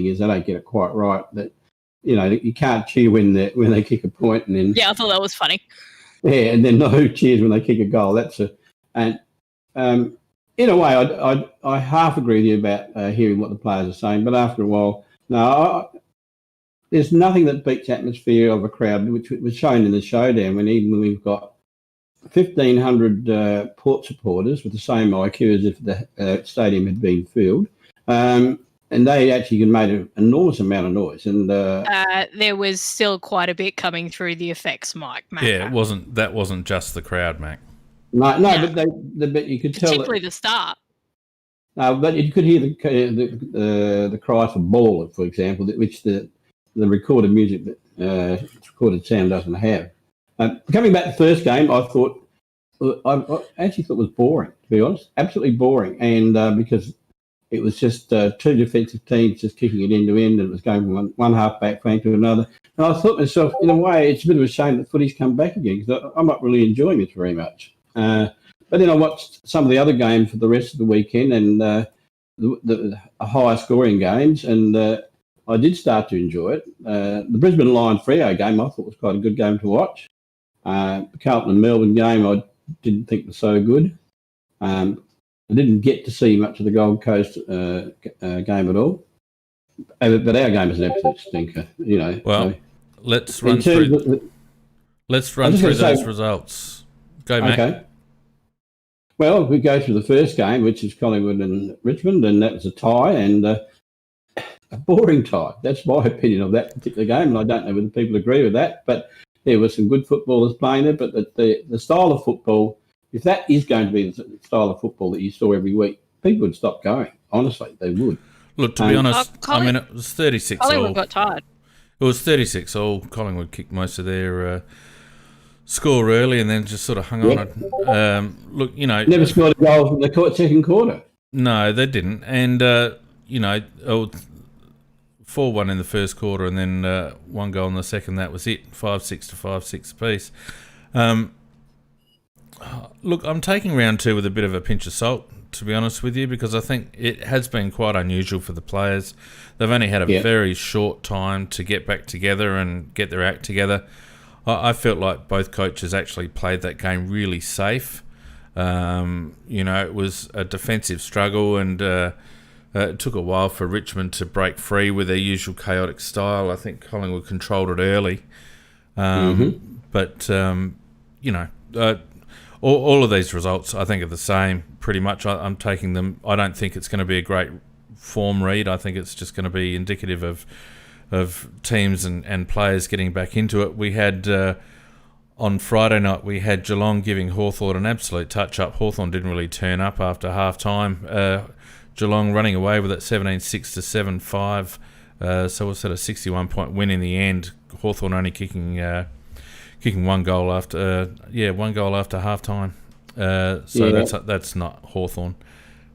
thing is they don't get it quite right. That you can't cheer when they kick a point, and then I thought that was funny. Yeah, and then no cheers when they kick a goal. In a way, I half agree with you about hearing what the players are saying, but after a while, there's nothing that beats atmosphere of a crowd, which was shown in the showdown when we've got 1,500 Port supporters with the same IQ as if the stadium had been filled. And they actually made an enormous amount of noise. And there was still quite a bit coming through the effects, Mac. Yeah, that wasn't just the crowd, Mac. No. But you could tell, particularly the start. No, but you could hear the cry for ball, for example, which the recorded music, recorded sound doesn't have. Coming back to the first game, I actually thought it was boring, to be honest, absolutely boring, and because it was just two defensive teams just kicking it end to end, and it was going from one half-back flank to another. And I thought to myself, in a way, it's a bit of a shame that footy's come back again, because I'm not really enjoying it very much. But then I watched some of the other games for the rest of the weekend, and the higher scoring games, and I did start to enjoy it. The Brisbane Lion Freo game I thought was quite a good game to watch. The Carlton and Melbourne game I didn't think was so good. I didn't get to see much of the Gold Coast game at all. But our game is an absolute stinker, Well, so, let's run through those results. Go, Mac. Okay. Well, we go through the first game, which is Collingwood and Richmond, and that was a tie, and a boring tie. That's my opinion of that particular game, and I don't know whether people agree with that, but there were some good footballers playing there, but the style of football, if that is going to be the style of football that you saw every week, people would stop going. Honestly, they would. Look, to be honest, it was 36 all. Collingwood got tired. It was 36 all. Collingwood kicked most of their score early and then just sort of hung on it. Look, never scored a goal from the second quarter. No, they didn't. And, 4-1 in the first quarter and then one goal in the second. That was it. 5-6 to 5-6 apiece. Look, I'm taking round two with a bit of a pinch of salt, to be honest with you, because I think it has been quite unusual for the players. They've only had a very short time to get back together and get their act together. I felt like both coaches actually played that game really safe. It was a defensive struggle, and it took a while for Richmond to break free with their usual chaotic style. I think Collingwood controlled it early. But, all of these results, I think, are the same, pretty much. I'm taking them. I don't think it's going to be a great form read. I think it's just going to be indicative of teams and players getting back into it. We had, on Friday night, we had Geelong giving Hawthorn an absolute touch-up. Hawthorn didn't really turn up after half-time. Geelong running away with it 17-6 to 7-5. So it's at a 61-point win in the end. Hawthorn only kicking one goal after half time. That's not Hawthorn.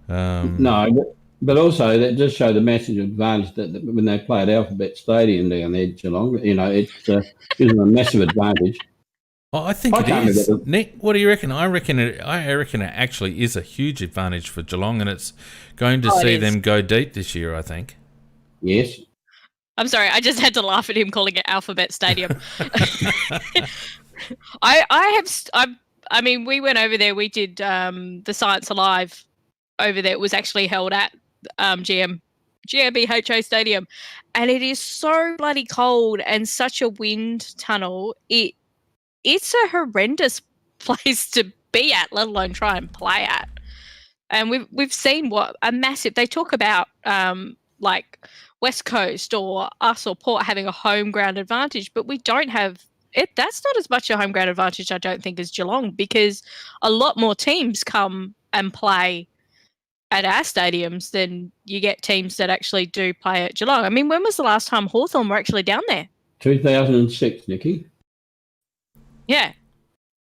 No, but also that does show the massive advantage that when they play at Alphabet Stadium down there, Geelong, it gives them a massive advantage. Oh, I think it is. Nick, what do you reckon? I reckon it actually is a huge advantage for Geelong, and it's going to see them go deep this year, I think. Yes. I'm sorry, I just had to laugh at him calling it Alphabet Stadium. We went over there. We did the Science Alive over there. It was actually held at GmbHO Stadium, and it is so bloody cold and such a wind tunnel. It's a horrendous place to be at, let alone try and play at. And we've seen what a massive. They talk about like West Coast or us or Port having a home ground advantage, but we don't have it. That's not as much a home ground advantage, I don't think, as Geelong, because a lot more teams come and play at our stadiums than you get teams that actually do play at Geelong. I mean, when was the last time Hawthorn were actually down there? 2006, Nikki. Yeah.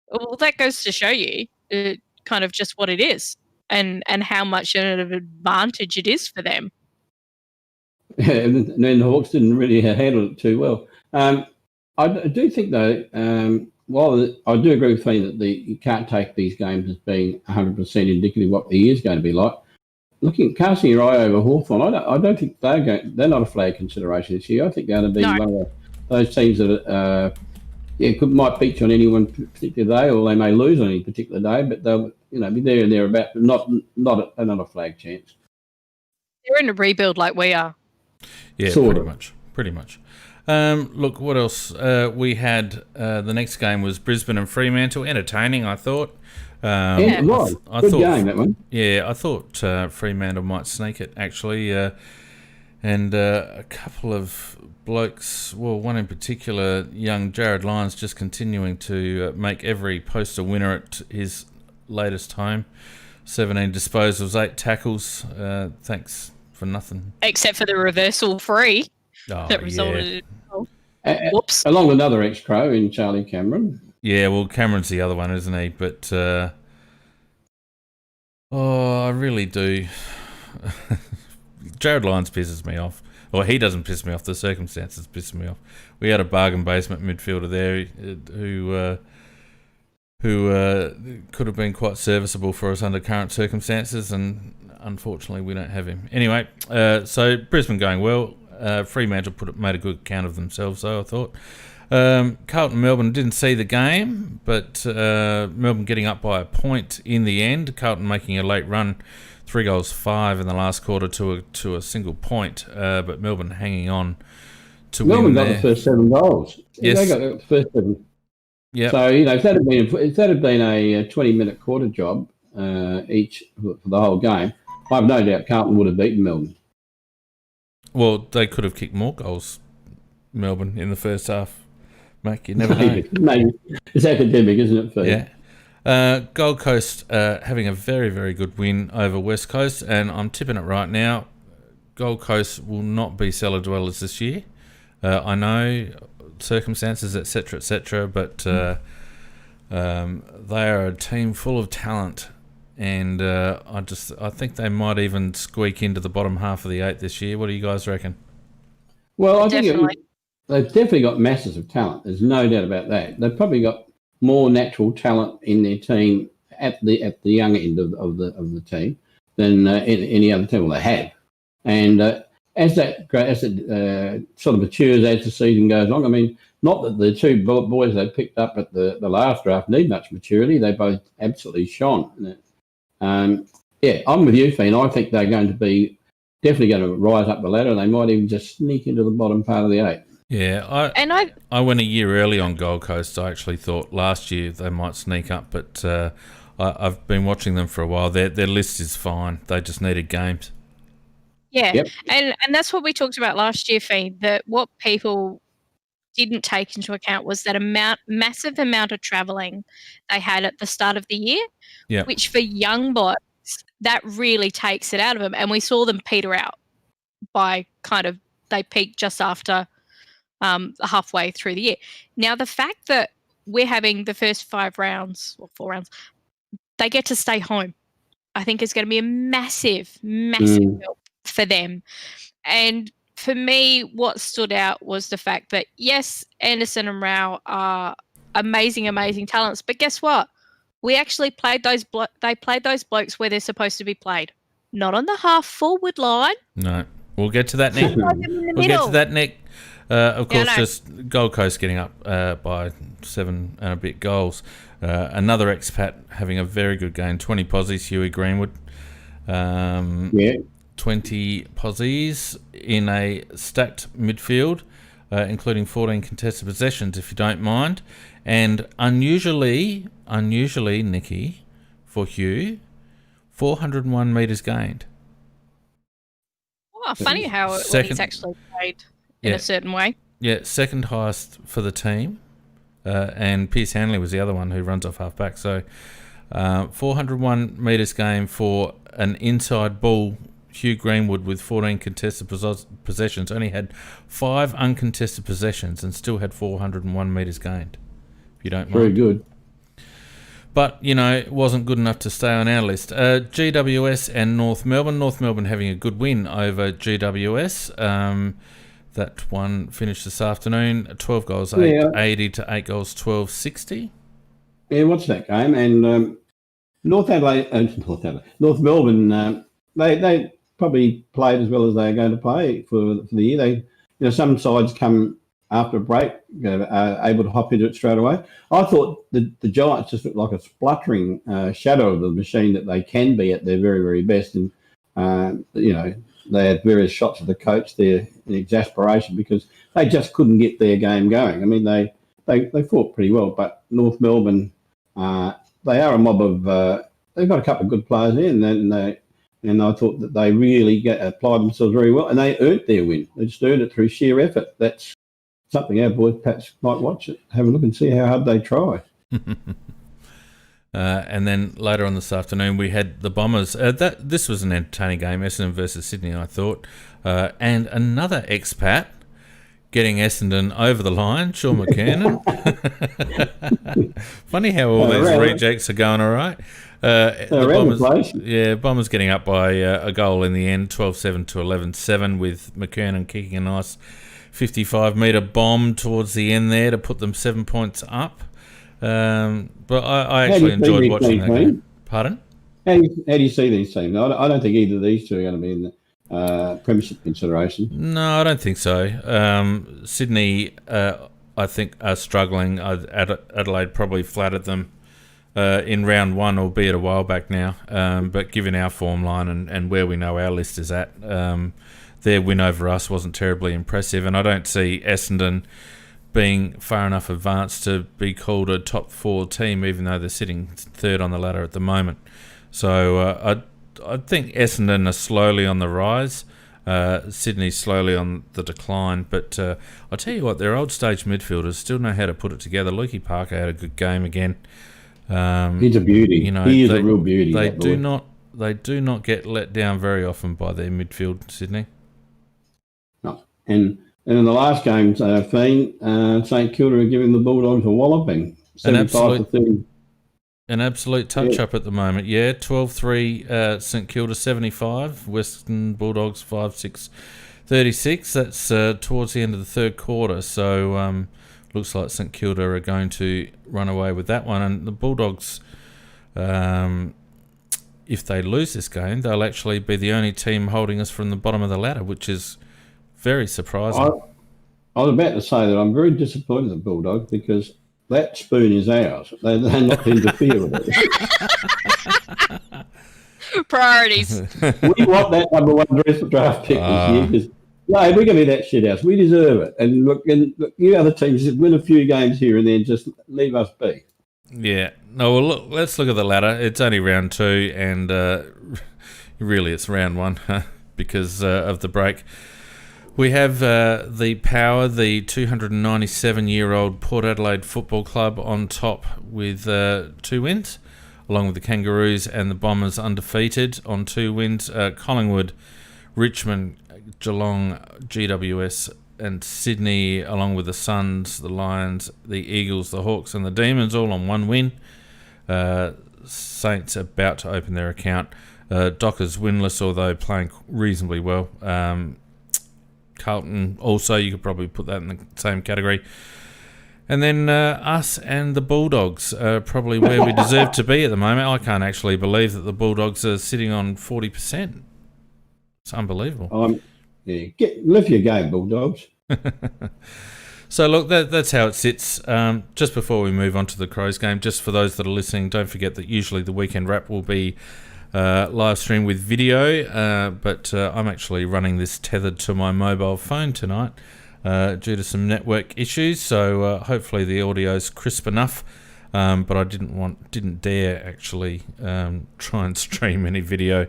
Well, that goes to show you kind of just what it is and how much of an advantage it is for them. Yeah, and then the Hawks didn't really handle it too well. I do think, though, while I do agree with you that you can't take these games as being 100% indicative of what the year's going to be like, casting your eye over Hawthorn, I don't think they're not a flag consideration this year. I think they're going to be one of those teams that might beat you on any one particular day, or they may lose on any particular day, but they'll be there and thereabout, but not a flag chance. They're in a rebuild like we are. Yeah, pretty much. Look, what else? We had the next game was Brisbane and Fremantle. Entertaining, I thought. It was. Good game, that one. Yeah, I thought Fremantle might sneak it, actually. And a couple of blokes, well, one in particular, young Jared Lyons, just continuing to make every poster winner at his latest home. 17 disposals, 8 tackles. Thanks for nothing. Except for the reversal free that resulted in... Whoops. Along with another ex-Crow in Charlie Cameron. Yeah, well, Cameron's the other one, isn't he? But, I really do. Jared Lyons pisses me off. Well, he doesn't piss me off. The circumstances piss me off. We had a bargain basement midfielder there who could have been quite serviceable for us under current circumstances, and unfortunately we don't have him. Anyway, so Brisbane going well. Fremantle made a good account of themselves, though, I thought. Carlton Melbourne didn't see the game, but Melbourne getting up by a point in the end. Carlton making a late run, 3 goals 5 in the last quarter to a single point, but Melbourne hanging on to Melbourne win there. got the first 7 goals. Yes. They got the first 7. Yeah. So, if that had been a 20-minute quarter job each for the whole game, I've no doubt Carlton would have beaten Melbourne. Well, they could have kicked more goals, Melbourne, in the first half. Mate, you never know. Maybe. It's academic, isn't it, Fee? Yeah. Gold Coast having a very, very good win over West Coast, and I'm tipping it right now. Gold Coast will not be cellar dwellers this year. I know circumstances, etc., but they are a team full of talent, and I think they might even squeak into the bottom half of the 8 this year. What do you guys reckon? Well, I think they've definitely got masses of talent. There's no doubt about that. They've probably got more natural talent in their team at the young end of the team than any other team they have. And as it sort of matures as the season goes on, I mean, not that the 2 boys they picked up at the last draft need much maturity. They both absolutely shone. I'm with you, Fian. I think they're going to be definitely going to rise up the ladder. They might even just sneak into the bottom part of the 8. Yeah, I went a year early on Gold Coast. I actually thought last year they might sneak up, but I've been watching them for a while. Their list is fine. They just needed games. Yeah, yep. And that's what we talked about last year, Fee, that what people didn't take into account was that massive amount of travelling they had at the start of the year, which for young boys, that really takes it out of them. And we saw them peter out by they peaked just after halfway through the year. Now, the fact that we're having the first 5 rounds, or 4 rounds, they get to stay home, I think is going to be a massive help for them. And for me, what stood out was the fact that, yes, Anderson and Rao are amazing talents, but guess what? We actually played those blokes where they're supposed to be played, not on the half forward line. No, we'll get to that, Nick. We'll get to that, Nick. Of course, just Gold Coast getting up by 7 and a bit goals. Another expat having a very good game, 20 posies, Huey Greenwood. 20 posies in a stacked midfield, including 14 contested possessions, if you don't mind. And unusually, Nicky, for Hugh, 401 metres gained. Oh, funny how when he's actually played in a certain way. Yeah, second highest for the team. And Pierce Hanley was the other one who runs off half back. So 401 metres gained for an inside ball. Hugh Greenwood with 14 contested possessions only had 5 uncontested possessions and still had 401 metres gained. If you don't mind. Very good. But, it wasn't good enough to stay on our list. GWS and North Melbourne. North Melbourne having a good win over GWS. That one finished this afternoon. 12 goals, 80 to 8 goals, 12-60. Yeah, watch that game. And North Melbourne they probably played as well as they're going to play for the year. Some sides come after a break, are able to hop into it straight away. I thought the Giants just looked like a spluttering shadow of the machine that they can be at their very, very best. And, they had various shots of the coach there in exasperation because they just couldn't get their game going. I mean, they fought pretty well, but North Melbourne, they are a mob of, they've got a couple of good players there, and I thought that they really applied themselves very well, and they earned their win. They just earned it through sheer effort. That's something our boys perhaps might watch it, have a look and see how hard they try. And then later on this afternoon, we had the Bombers. This was an entertaining game, Essendon versus Sydney, I thought. And another expat getting Essendon over the line, Sean McKernan. Funny how all these rejects are going all right. Bombers getting up by a goal in the end, 12-7 to 11-7, with McKernan kicking a nice 55-metre bomb towards the end there to put them 7 points up. But I actually enjoyed watching that game. Pardon? How do you see these teams? I don't think either of these two are going to be in the premiership consideration. No, I don't think so. Sydney, I think, are struggling. Adelaide probably flattered them in round one, albeit a while back now. But given our form line and where we know our list is at, their win over us wasn't terribly impressive. And I don't see Essendon being far enough advanced to be called a top four team, even though they're sitting third on the ladder at the moment. So I think Essendon are slowly on the rise. Sydney's slowly on the decline. But I'll tell you what, their old stage midfielders still know how to put it together. Lukey Parker had a good game again. He's a beauty. He is a real beauty. They do not get let down very often by their midfield, Sydney. No. And in the last game, St Kilda are giving the Bulldogs a walloping, 75-30. An absolute touch-up at the moment, 12-3 St Kilda 75, Western Bulldogs 5-6 36. That's towards the end of the third quarter, so looks like St Kilda are going to run away with that one. And the Bulldogs, if they lose this game, they'll actually be the only team holding us from the bottom of the ladder, which is very surprising. I was about to say that I'm very disappointed in the Bulldogs because that spoon is ours. They're not to interfere with it. Priorities. We want that number one draft pick this year because we're going to be that shit house. We deserve it. And look, you other teams just win a few games here and then just leave us be. Yeah. No, well, look, let's look at the ladder. It's only round two, and really it's round one because of the break. We have the Power, the 297-year-old Port Adelaide Football Club on top with 2 wins, along with the Kangaroos and the Bombers undefeated on 2 wins. Collingwood, Richmond, Geelong, GWS and Sydney, along with the Suns, the Lions, the Eagles, the Hawks and the Demons, all on 1 win. Saints about to open their account. Dockers winless, although playing reasonably well. Carlton also, you could probably put that in the same category. And then us and the Bulldogs are probably where we deserve to be at the moment. I can't actually believe that the Bulldogs are sitting on 40%. It's unbelievable. Lift your game, Bulldogs. So, look, that's how it sits. Just before we move on to the Crows game, just for those that are listening, don't forget that usually the weekend wrap will be live stream with video, but I'm actually running this tethered to my mobile phone tonight due to some network issues, so hopefully the audio's crisp enough, but I didn't dare actually try and stream any video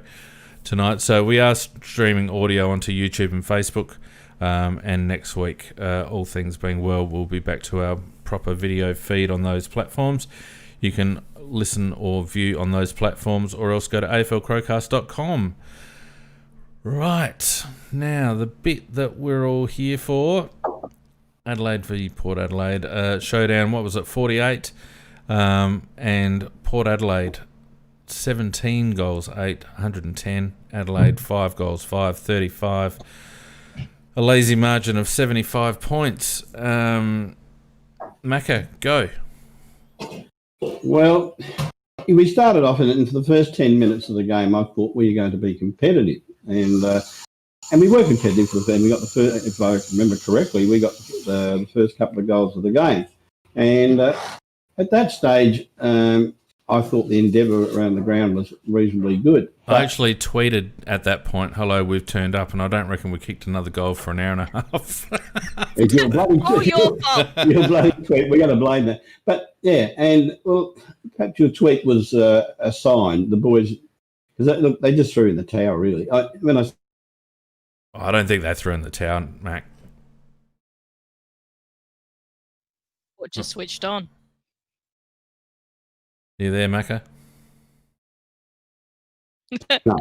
tonight. So we are streaming audio onto YouTube and Facebook, and next week, all things being well, we'll be back to our proper video feed on those platforms. You can listen or view on those platforms, or else go to aflcrowcast.com. Right, now the bit that we're all here for, Adelaide v Port Adelaide showdown. What was it, 48, and Port Adelaide 17 goals 8, 110. Adelaide 5 goals 5, 35. A lazy margin of 75 points. Macca, go. Well, we started off and for the first 10 minutes of the game, I thought we were going to be competitive, and we were competitive for the first. We got the first, if I remember correctly, we got the first couple of goals of the game, and at that stage, I thought the endeavour around the ground was reasonably good. I actually tweeted at that point, "Hello, we've turned up," and I don't reckon we kicked another goal for an hour and a half. It's your bloody your fault. Your bloody tweet. We're going to blame that. But yeah, and well, perhaps your tweet was a sign. The boys, because they just threw in the towel. Really, I don't think they threw in the towel, Mac. Or just switched on. You there, Macca? no.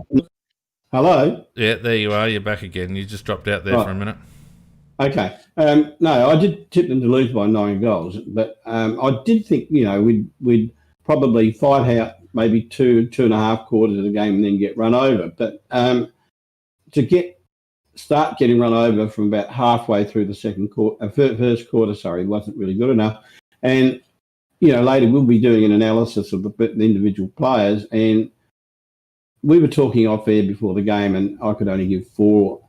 Hello. Yeah, there you are. You're back again. You just dropped out there for a minute. Okay. No, I did tip them to lose by 9 goals, but I did think we'd probably fight out maybe 2.5 quarters of the game and then get run over. But to start getting run over from about halfway through the first quarter, wasn't really good enough. And later we'll be doing an analysis of the individual players, and we were talking off air before the game, and I could only give 4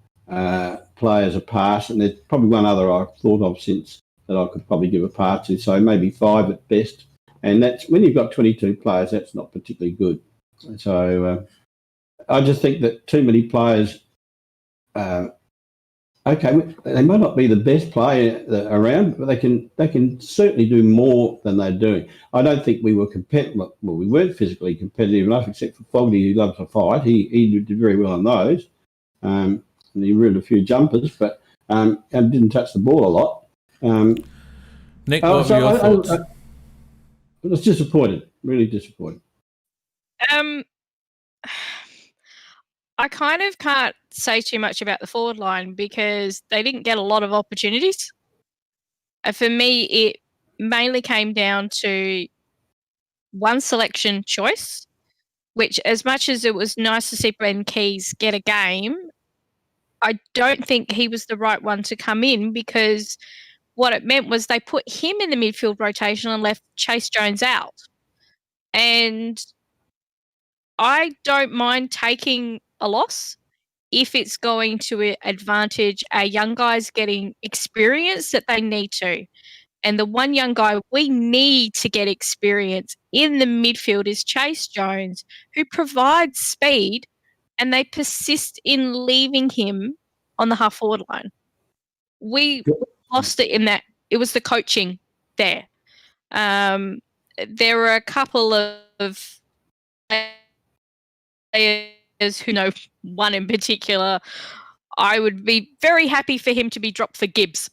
players a pass, and there's probably one other I've thought of since that I could probably give a pass to, so maybe 5 at best. And that's when you've got 22 players, that's not particularly good. So I just think that too many players. Okay, they might not be the best player around, but they can certainly do more than they're doing. I don't think we were competitive. Well, we weren't physically competitive enough, except for Fogarty, who loves to fight. He did very well on those, and he ruined a few jumpers, but and didn't touch the ball a lot. Nick, what were your thoughts? I was disappointed, really disappointed. I kind of can't say too much about the forward line because they didn't get a lot of opportunities. For me, it mainly came down to one selection choice, which as much as it was nice to see Ben Keys get a game, I don't think he was the right one to come in, because what it meant was they put him in the midfield rotation and left Chase Jones out. And I don't mind taking a loss if it's going to advantage our young guys getting experience that they need to. And the one young guy we need to get experience in the midfield is Chase Jones, who provides speed, and they persist in leaving him on the half-forward line. We lost it in that. It was the coaching there. There were a couple of players who know one in particular. I would be very happy for him to be dropped for Gibbs,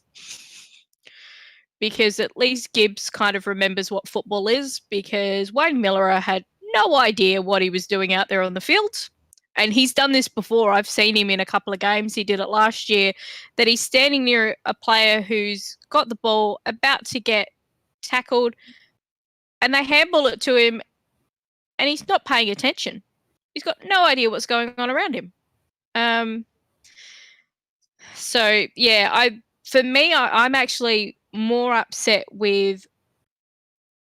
because at least Gibbs kind of remembers what football is, because Wayne Miller had no idea what he was doing out there on the field. And he's done this before. I've seen him in a couple of games. He did it last year, that he's standing near a player who's got the ball, about to get tackled, and they handball it to him, and he's not paying attention. He's got no idea what's going on around him. So, yeah, I'm actually more upset with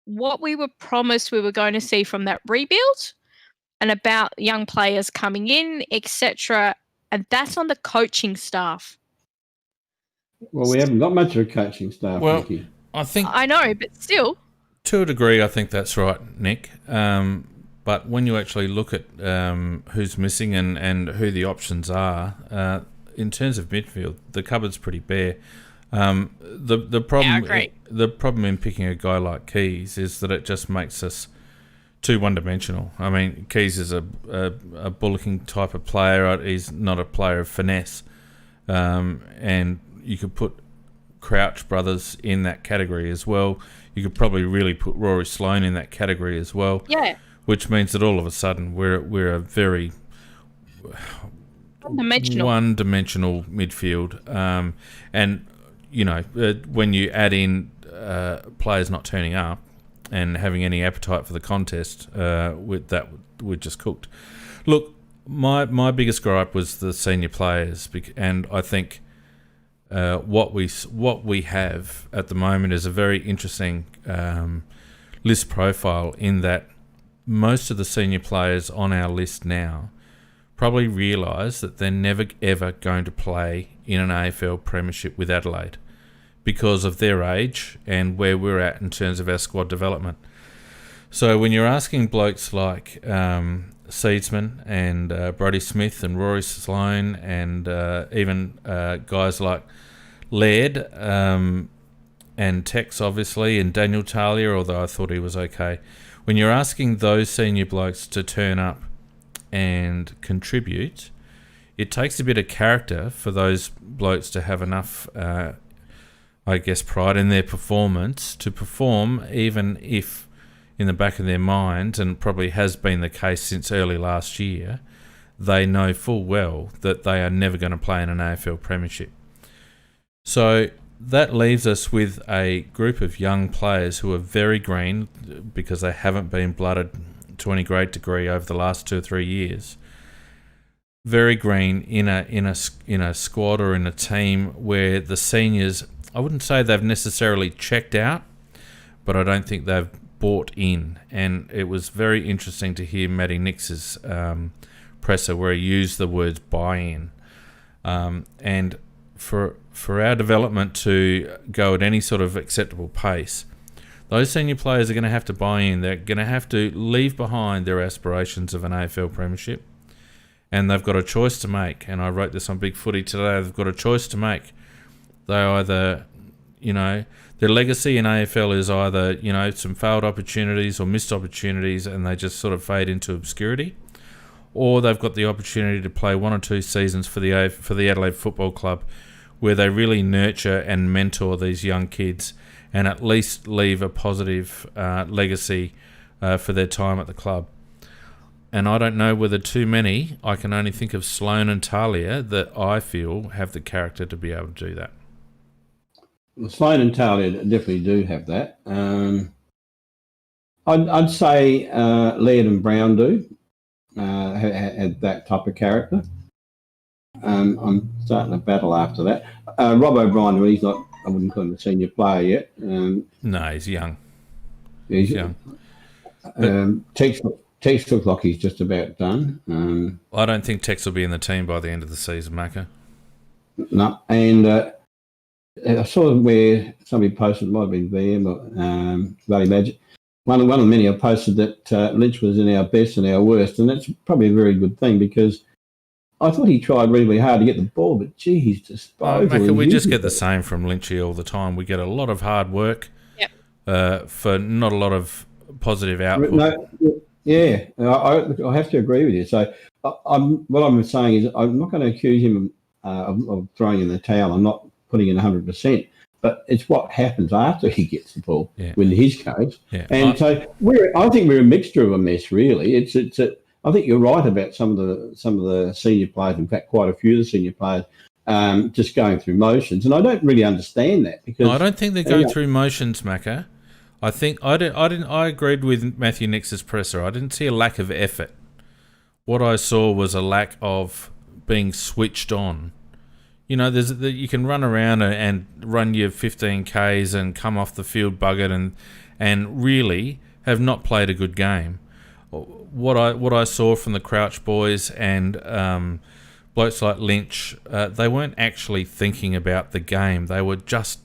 what we were promised we were going to see from that rebuild, and about young players coming in, etc. And that's on the coaching staff. Well, we haven't got much of a coaching staff, well, Nicky. I know, but still. To a degree, I think that's right, Nick. But when you actually look at who's missing and who the options are, in terms of midfield, the cupboard's pretty bare. The problem in picking a guy like Keys is that it just makes us too one-dimensional. I mean, Keys is a bullocking type of player. He's not a player of finesse. And you could put Crouch brothers in that category as well. You could probably really put Rory Sloane in that category as well. Yeah. Which means that all of a sudden we're a very one-dimensional midfield. And, when you add in players not turning up and having any appetite for the contest, with that, we're just cooked. Look, my biggest gripe was the senior players, and I think what we have at the moment is a very interesting list profile, in that most of the senior players on our list now probably realise that they're never ever going to play in an AFL premiership with Adelaide because of their age and where we're at in terms of our squad development. So when you're asking blokes like Seedsman and Brodie Smith and Rory Sloane and even guys like Laird and Tex, obviously, and Daniel Talia, although I thought he was okay. When you're asking those senior blokes to turn up and contribute, it takes a bit of character for those blokes to have enough, I guess, pride in their performance to perform, even if in the back of their minds, and probably has been the case since early last year, they know full well that they are never going to play in an AFL premiership. So that leaves us with a group of young players who are very green because they haven't been blooded to any great degree over the last 2 or 3 years. Very green in a squad or in a team where the seniors, I wouldn't say they've necessarily checked out, but I don't think they've bought in. And it was very interesting to hear Matty Nix's presser where he used the words buy-in. And for our development to go at any sort of acceptable pace, those senior players are going to have to buy in. They're going to have to leave behind their aspirations of an AFL premiership, and they've got a choice to make. And I wrote this on Big Footy today. They've got a choice to make. They either, their legacy in AFL is either, some failed opportunities or missed opportunities, and they just sort of fade into obscurity, or they've got the opportunity to play 1 or 2 seasons for the Adelaide Football Club, where they really nurture and mentor these young kids and at least leave a positive legacy for their time at the club. And I don't know whether too many, I can only think of Sloane and Talia, that I feel have the character to be able to do that. Well, Sloane and Talia definitely do have that. I'd say Laird and Brown do have that type of character. I'm starting to battle after that. Rob O'Brien, well, he's not, I wouldn't call him a senior player yet. No, he's young. He's young. Tex looks like he's just about done. I don't think Tex will be in the team by the end of the season, Macca. No, and I saw where somebody posted, might have been VM or Valley Magic. One of the many I posted that Lynch was in our best and our worst, and that's probably a very good thing because I thought he tried really hard to get the ball, but gee, he's disposal. Macca, we just get the same from Lynchy all the time. We get a lot of hard work for not a lot of positive output. No, yeah, I have to agree with you. So what I'm saying is I'm not going to accuse him of throwing in the towel. I'm not putting in 100%, but it's what happens after he gets the ball with his coach. Yeah. And I think we're a mixture of a mess, really. I think you're right about some of the senior players. In fact, quite a few of the senior players just going through motions, and I don't really understand that because I don't think they're going through motions, Macca. I think I agreed with Matthew Nix's presser. I didn't see a lack of effort. What I saw was a lack of being switched on. You can run around and run your 15Ks and come off the field buggered and really have not played a good game. What I saw from the Crouch boys and blokes like Lynch, they weren't actually thinking about the game. They were just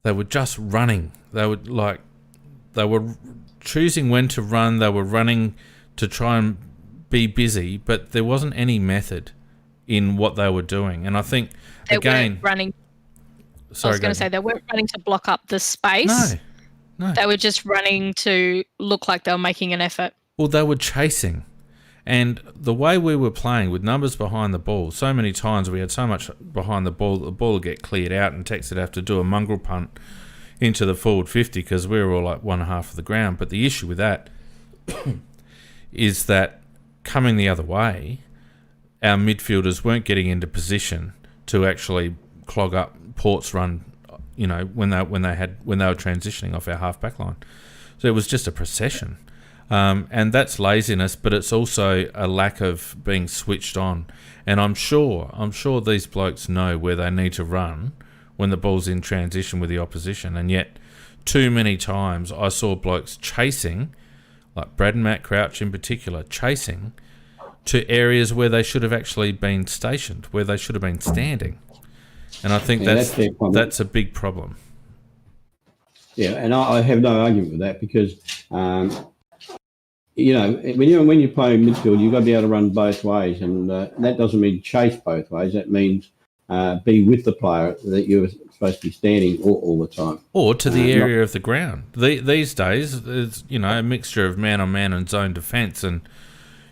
running. They were choosing when to run. They were running to try and be busy, but there wasn't any method in what they were doing. And I think they weren't running. Sorry, I was going to say they weren't running to block up the space. No. They were just running to look like they were making an effort. Well, they were chasing. And the way we were playing with numbers behind the ball, so many times we had so much behind the ball would get cleared out and Tex would have to do a mongrel punt into the forward 50 because we were all like 1.5 of the ground. But the issue with that is that coming the other way, our midfielders weren't getting into position to actually clog up Port's run, when they were transitioning off our half back line. So it was just a procession. And that's laziness, but it's also a lack of being switched on. And I'm sure these blokes know where they need to run when the ball's in transition with the opposition. And yet, too many times I saw blokes chasing like Brad and Matt Crouch in particular, chasing to areas where they should have actually been stationed, where they should have been standing. And I think that's a big problem. Yeah, and I have no argument with that because, you know, when you play midfield, you've got to be able to run both ways, and that doesn't mean chase both ways. That means be with the player that you're supposed to be standing all the time. Or to the area of the ground. These days, there's, you know, a mixture of man-on-man and zone defence, and,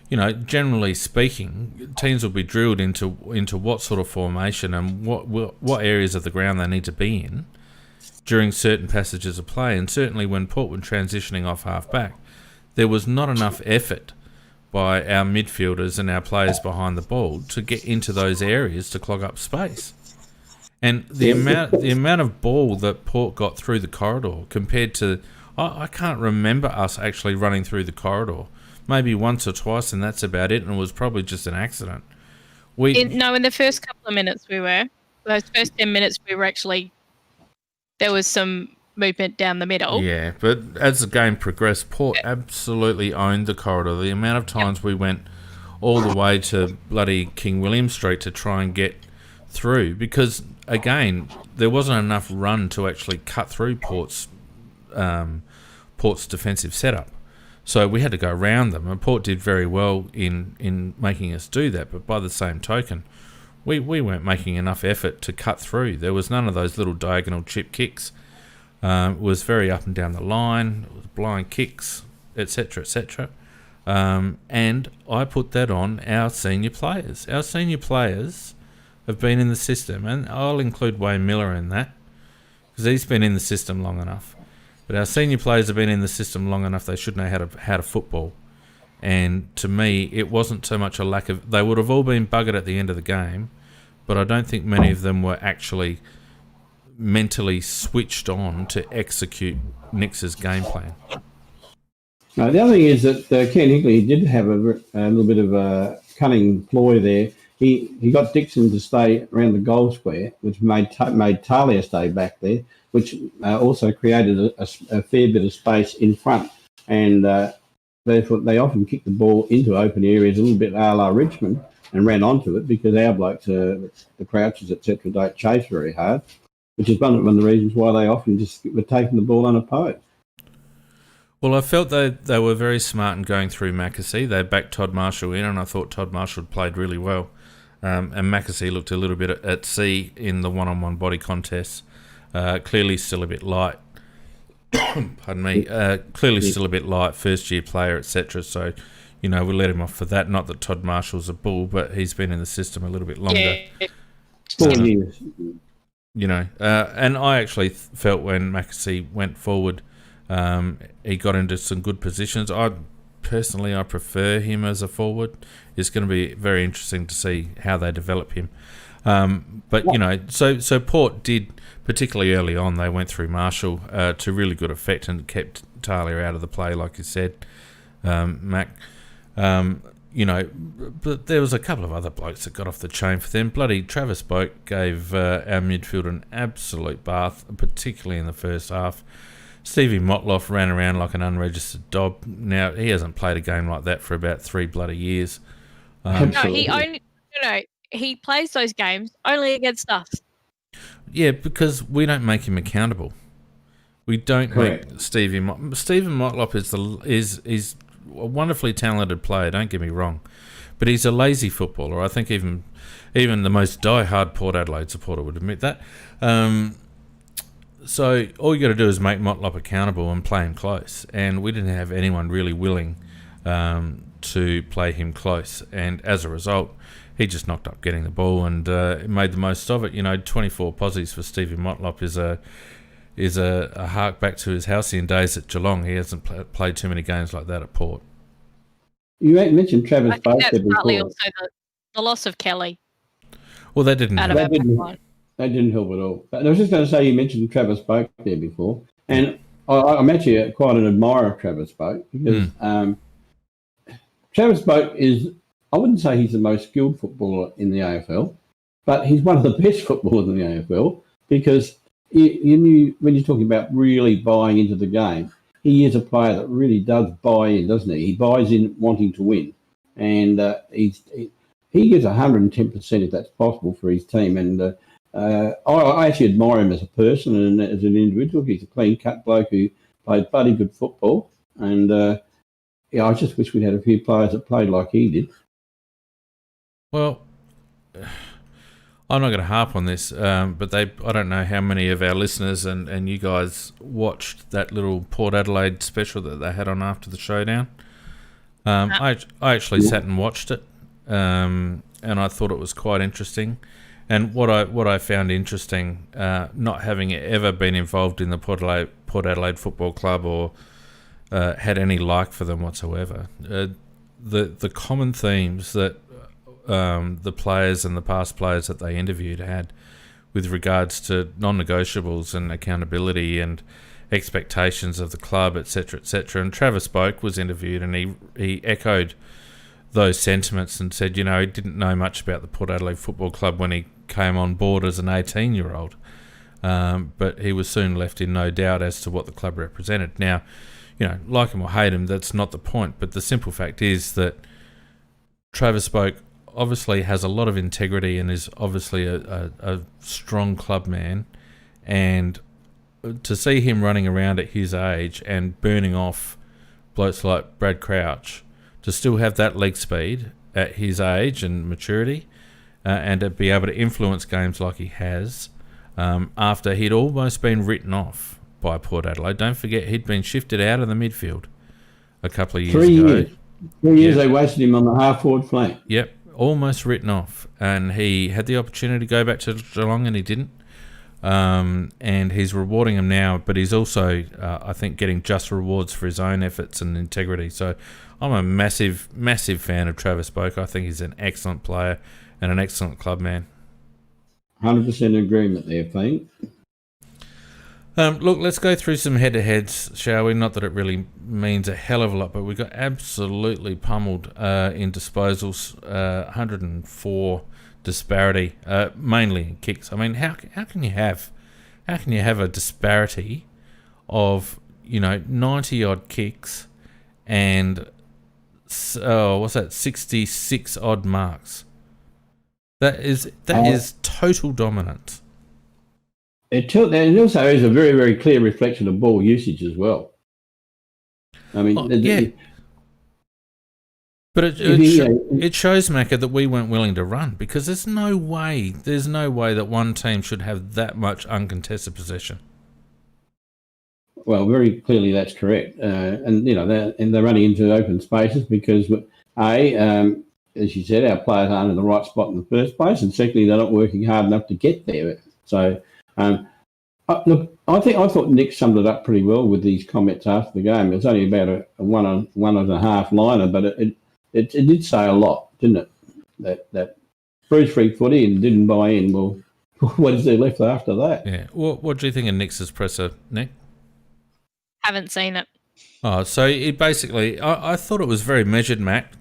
you know, generally speaking, teams will be drilled into what sort of formation and what areas of the ground they need to be in during certain passages of play. And certainly when Port were transitioning off half-back, there was not enough effort by our midfielders and our players behind the ball to get into those areas to clog up space. And the amount of ball that Port got through the corridor compared to... I can't remember us actually running through the corridor. Maybe once or twice, and that's about it, and it was probably just an accident. In the first couple of minutes those first 10 minutes we were actually... There was some movement down the middle. Yeah, but as the game progressed, Port absolutely owned the corridor. The amount of times we went all the way to bloody King William Street to try and get through, because, again, there wasn't enough run to actually cut through Port's defensive setup. So we had to go around them, and Port did very well in making us do that. But by the same token, we weren't making enough effort to cut through. There was none of those little diagonal chip kicks. It was very up and down the line. It was blind kicks, etc., etc. And I put that on our senior players. Our senior players have been in the system, and I'll include Wayne Miller in that because he's been in the system long enough. But our senior players have been in the system long enough; they should know how to football. And to me, it wasn't so much a lack of... They would have all been buggered at the end of the game, but I don't think many of them were actually mentally switched on to execute Nix's game plan. Now, the other thing is that Ken Higley did have a little bit of a cunning ploy there. He got Dixon to stay around the goal square, which made Talia stay back there, which also created a fair bit of space in front. And therefore, they often kicked the ball into open areas a little bit a la Richmond and ran onto it because our blokes, the Crouches, etc., don't chase very hard, which is one of the reasons why they often just were taking the ball unopposed. Well, I felt they were very smart in going through Mackesy. They backed Todd Marshall in, and I thought Todd Marshall played really well. And Mackesy looked a little bit at sea in the one-on-one body contests. Clearly still a bit light. Pardon me. Clearly still a bit light, first-year player, etc. So, you know, we'll let him off for that. Not that Todd Marshall's a bull, but he's been in the system a little bit longer. Yeah. 4 years. You know, and I actually felt when Mackesy went forward, he got into some good positions. I prefer him as a forward. It's going to be very interesting to see how they develop him. But, you know, so Port did, particularly early on, they went through Marshall to really good effect and kept Talia out of the play, like you said, Mac. You know, but there was a couple of other blokes that got off the chain for them. Bloody Travis Boak gave our midfield an absolute bath, particularly in the first half. Stevie Motloff ran around like an unregistered dog. Now, he hasn't played a game like that for about 3 bloody years. He plays those games only against us. Yeah, because we don't make him accountable. We don't make Stephen Motlop is a wonderfully talented player, don't get me wrong, but he's a lazy footballer. I think even the most die-hard Port Adelaide supporter would admit that. So all you got to do is make Motlop accountable and play him close, and we didn't have anyone really willing to play him close, and as a result, he just knocked up getting the ball and made the most of it. You know, 24 posies for Stevie Motlop is a hark back to his halcyon days at Geelong. He hasn't played too many games like that at Port. You mentioned Travis Boak there before. Partly also the loss of Kelly. Well, that didn't help. That didn't help at all. But I was just going to say, you mentioned Travis Boak there before, and I'm actually quite an admirer of Travis Boak because Travis Boak is, I wouldn't say he's the most skilled footballer in the AFL, but he's one of the best footballers in the AFL because you knew when you're talking about really buying into the game, he is a player that really does buy in, doesn't he? He buys in wanting to win, and he gives 110% if that's possible for his team. And I actually admire him as a person and as an individual. He's a clean-cut bloke who played bloody good football, and I just wish we'd had a few players that played like he did. Well, I'm not going to harp on this, but I don't know how many of our listeners and you guys watched that little Port Adelaide special that they had on after the showdown. I actually sat and watched it, and I thought it was quite interesting. And what I found interesting, not having ever been involved in the Port Adelaide Football Club or had any like for them whatsoever, the common themes that the players and the past players that they interviewed had with regards to non-negotiables and accountability and expectations of the club, etc., etc. And Travis Boak was interviewed, and he echoed those sentiments and said, he didn't know much about the Port Adelaide Football Club when he came on board as an 18-year-old, but he was soon left in no doubt as to what the club represented. Now, like him or hate him, that's not the point, but the simple fact is that Travis Boak obviously has a lot of integrity and is obviously a strong club man, and to see him running around at his age and burning off blokes like Brad Crouch, to still have that leg speed at his age and maturity, and to be able to influence games like he has, after he'd almost been written off by Port Adelaide. Don't forget, he'd been shifted out of the midfield a couple of years ago. 3 years they wasted him on the half-forward flank. Yep. Almost written off, and he had the opportunity to go back to Geelong and he didn't, and he's rewarding him now, but he's also I think getting just rewards for his own efforts and integrity. So I'm a massive fan of Travis Boak. I think he's an excellent player and an excellent club man. 100% agreement there, Fane. Look, let's go through some head-to-heads, shall we? Not that it really means a hell of a lot, but we got absolutely pummeled in disposals, 104 disparity, mainly in kicks. I mean, how can you have a disparity of 90 odd kicks and 66 odd marks? That is total dominance. It also is a very, very clear reflection of ball usage as well. I mean, but it shows, Macca, that we weren't willing to run, because there's no way that one team should have that much uncontested possession. Well, very clearly that's correct, and they're running into open spaces because as you said, our players aren't in the right spot in the first place, and secondly, they're not working hard enough to get there. So. Look, I thought Nick summed it up pretty well with these comments after the game. It's only about a one and a half liner, but it did say a lot, didn't it? That Bruce free footy and didn't buy in. Well, what is there left after that? Yeah. What do you think of Nick's presser, Nick? Haven't seen it. Oh, so it basically, I thought it was very measured, Mac,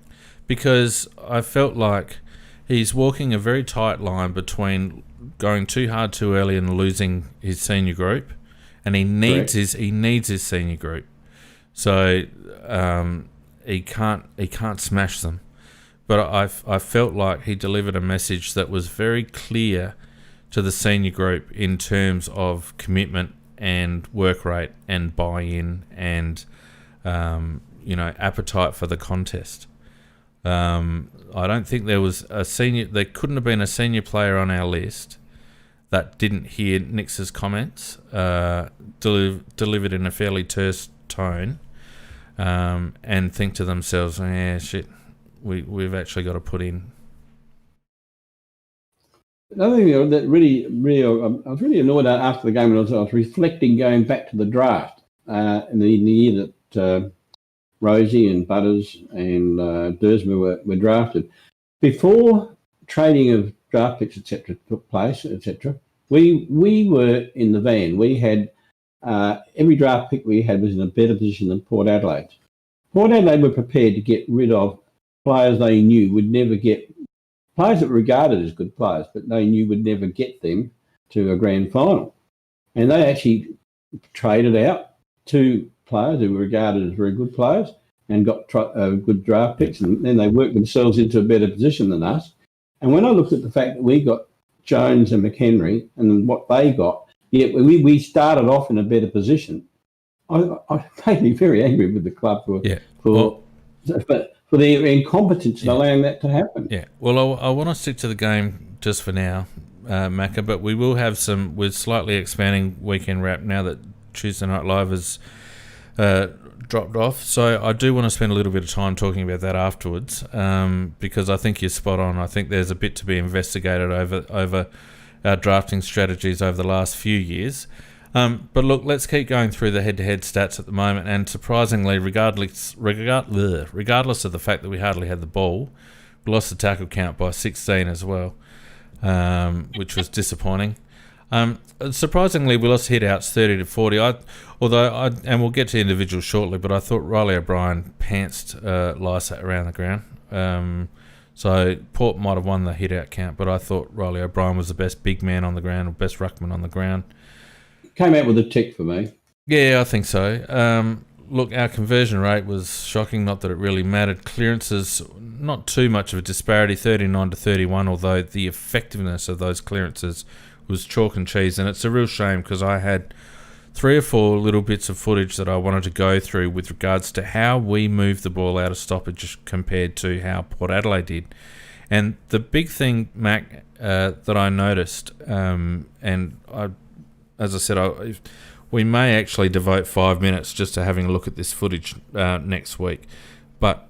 because I felt like he's walking a very tight line between going too hard too early and losing his senior group, and he needs his senior group, so he can't smash them. But I felt like he delivered a message that was very clear to the senior group in terms of commitment and work rate and buy-in and appetite for the contest. I don't think there was there couldn't have been a senior player on our list that didn't hear Nix's comments delivered in a fairly terse tone, and think to themselves, "Yeah, shit, we've actually got to put in." Another thing that really, I was really annoyed after the game when I was reflecting, going back to the draft in the year that Rosie and Butters and Dersma were drafted. Before trading of draft picks, etc., took place, etc., we were in the van. We had every draft pick we had was in a better position than Port Adelaide. Port Adelaide were prepared to get rid of players they knew would never get, players that were regarded as good players, but they knew would never get them to a grand final. And they actually traded out 2 players who were regarded as very good players and got good draft picks, and then they worked themselves into a better position than us. And when I looked at the fact that we got Jones and McHenry and what they got, yet we started off in a better position, I made me very angry with the club for their incompetence in allowing that to happen. Yeah, well, I want to stick to the game just for now, Macca, but we will have some, we're slightly expanding weekend wrap now that Tuesday Night Live has dropped off. So I do want to spend a little bit of time talking about that afterwards, because I think you're spot on. I think there's a bit to be investigated over our drafting strategies over the last few years. But look, let's keep going through the head-to-head stats at the moment. And surprisingly, regardless of the fact that we hardly had the ball, we lost the tackle count by 16 as well, which was disappointing. Surprisingly, we lost hit-outs 30-40. And we'll get to individuals shortly, but I thought Riley O'Brien pantsed Lysa around the ground. So Port might have won the hit-out count, but I thought Riley O'Brien was the best big man on the ground, or best ruckman on the ground. Came out with a tick for me. Yeah, I think so. Look, our conversion rate was shocking, not that it really mattered. Clearances, not too much of a disparity, 39-31, although the effectiveness of those clearances was chalk and cheese. And it's a real shame because I had 3 or 4 little bits of footage that I wanted to go through with regards to how we moved the ball out of stoppage compared to how Port Adelaide did. And the big thing, Mac, that I noticed, as I said, we may actually devote 5 minutes just to having a look at this footage next week. But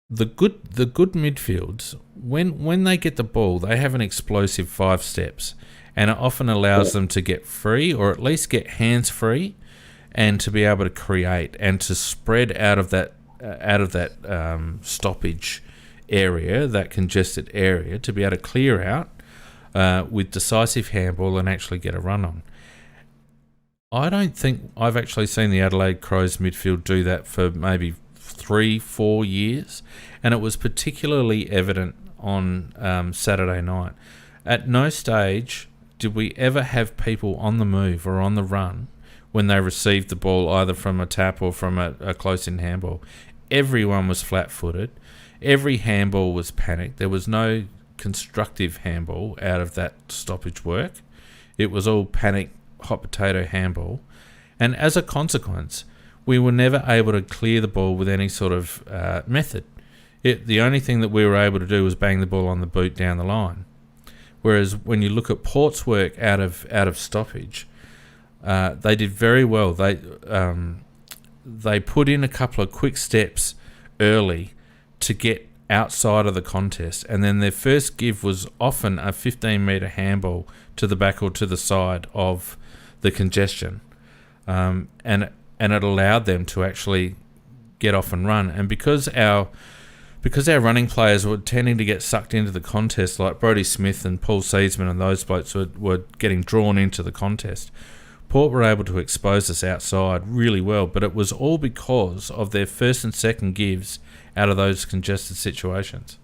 the good midfields, when they get the ball, they have an explosive 5 steps, and it often allows them to get free, or at least get hands free, and to be able to create and to spread out of that stoppage area, that congested area, to be able to clear out with decisive handball and actually get a run on. I don't think I've actually seen the Adelaide Crows midfield do that for maybe 3-4 years, and it was particularly evident on Saturday night. At no stage did we ever have people on the move or on the run when they received the ball, either from a tap or from a close-in handball. Everyone was flat-footed. Every handball was panicked. There was no constructive handball out of that stoppage work. It was all panic, hot potato handball. And as a consequence, we were never able to clear the ball with any sort of method. The only thing that we were able to do was bang the ball on the boot down the line. Whereas when you look at Port's work out of stoppage, they did very well. They put in a couple of quick steps early to get outside of the contest, and then their first give was often a 15-metre handball to the back or to the side of the congestion, and it allowed them to actually get off and run. And because our running players were tending to get sucked into the contest, like Brodie Smith and Paul Seedsman and those blokes were getting drawn into the contest, Port were able to expose us outside really well, but it was all because of their first and second gives out of those congested situations.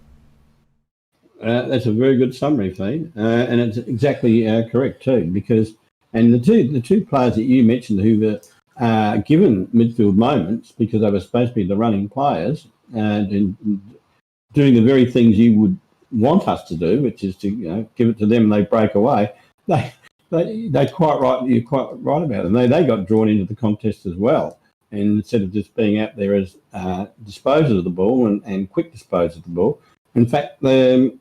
That's a very good summary, Fee, and it's exactly correct too. Because the two players that you mentioned who were given midfield moments because they were supposed to be the running players and doing the very things you would want us to do, which is to give it to them and they break away. They quite right. You're quite right about them. They got drawn into the contest as well. And instead of just being out there as disposers of the ball and quick disposers of the ball, in fact, I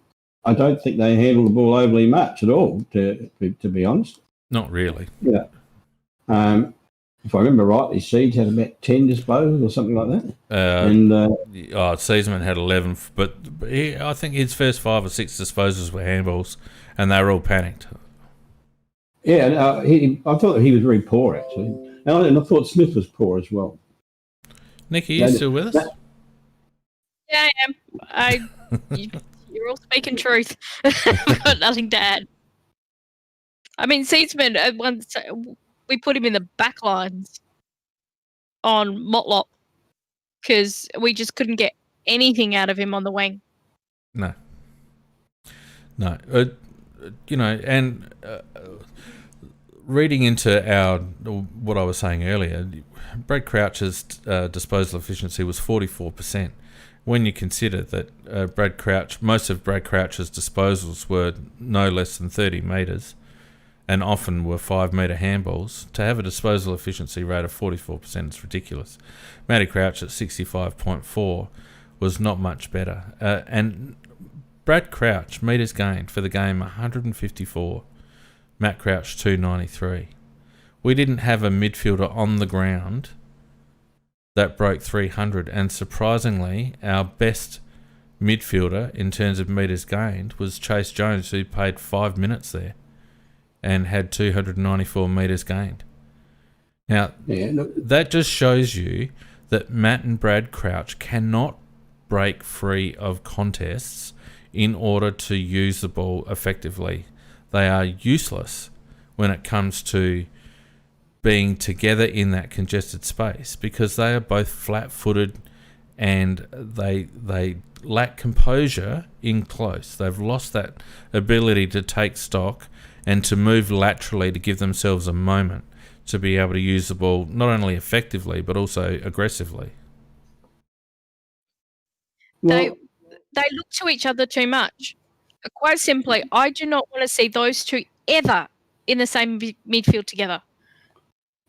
don't think they handled the ball overly much at all, to be honest. Not really. Yeah. If I remember rightly, Siege had about 10 disposals or something like that. Season had 11, but I think his first 5 or 6 disposals were handballs, and they were all panicked. Yeah, and I thought that he was very poor, actually. And I thought Smith was poor as well. Nick, are you still with us? Yeah, I am. You're all speaking truth. I've got nothing to add. I mean, Seedsman, once we put him in the back lines on Motlop because we just couldn't get anything out of him on the wing. No. reading into what I was saying earlier, Brad Crouch's disposal efficiency was 44%. When you consider that most of Brad Crouch's disposals were no less than 30 metres and often were 5 metre handballs, to have a disposal efficiency rate of 44% is ridiculous. Matty Crouch at 65.4 was not much better. And Brad Crouch, metres gained for the game 154. Matt Crouch 293. We didn't have a midfielder on the ground that broke 300, and surprisingly, our best midfielder in terms of metres gained was Chase Jones, who played 5 minutes there and had 294 metres gained. Now, that just shows you that Matt and Brad Crouch cannot break free of contests in order to use the ball effectively. They are useless when it comes to being together in that congested space, because they are both flat-footed and they lack composure in close. They've lost that ability to take stock and to move laterally to give themselves a moment to be able to use the ball not only effectively but also aggressively. They look to each other too much. Quite simply, I do not want to see those two ever in the same midfield together.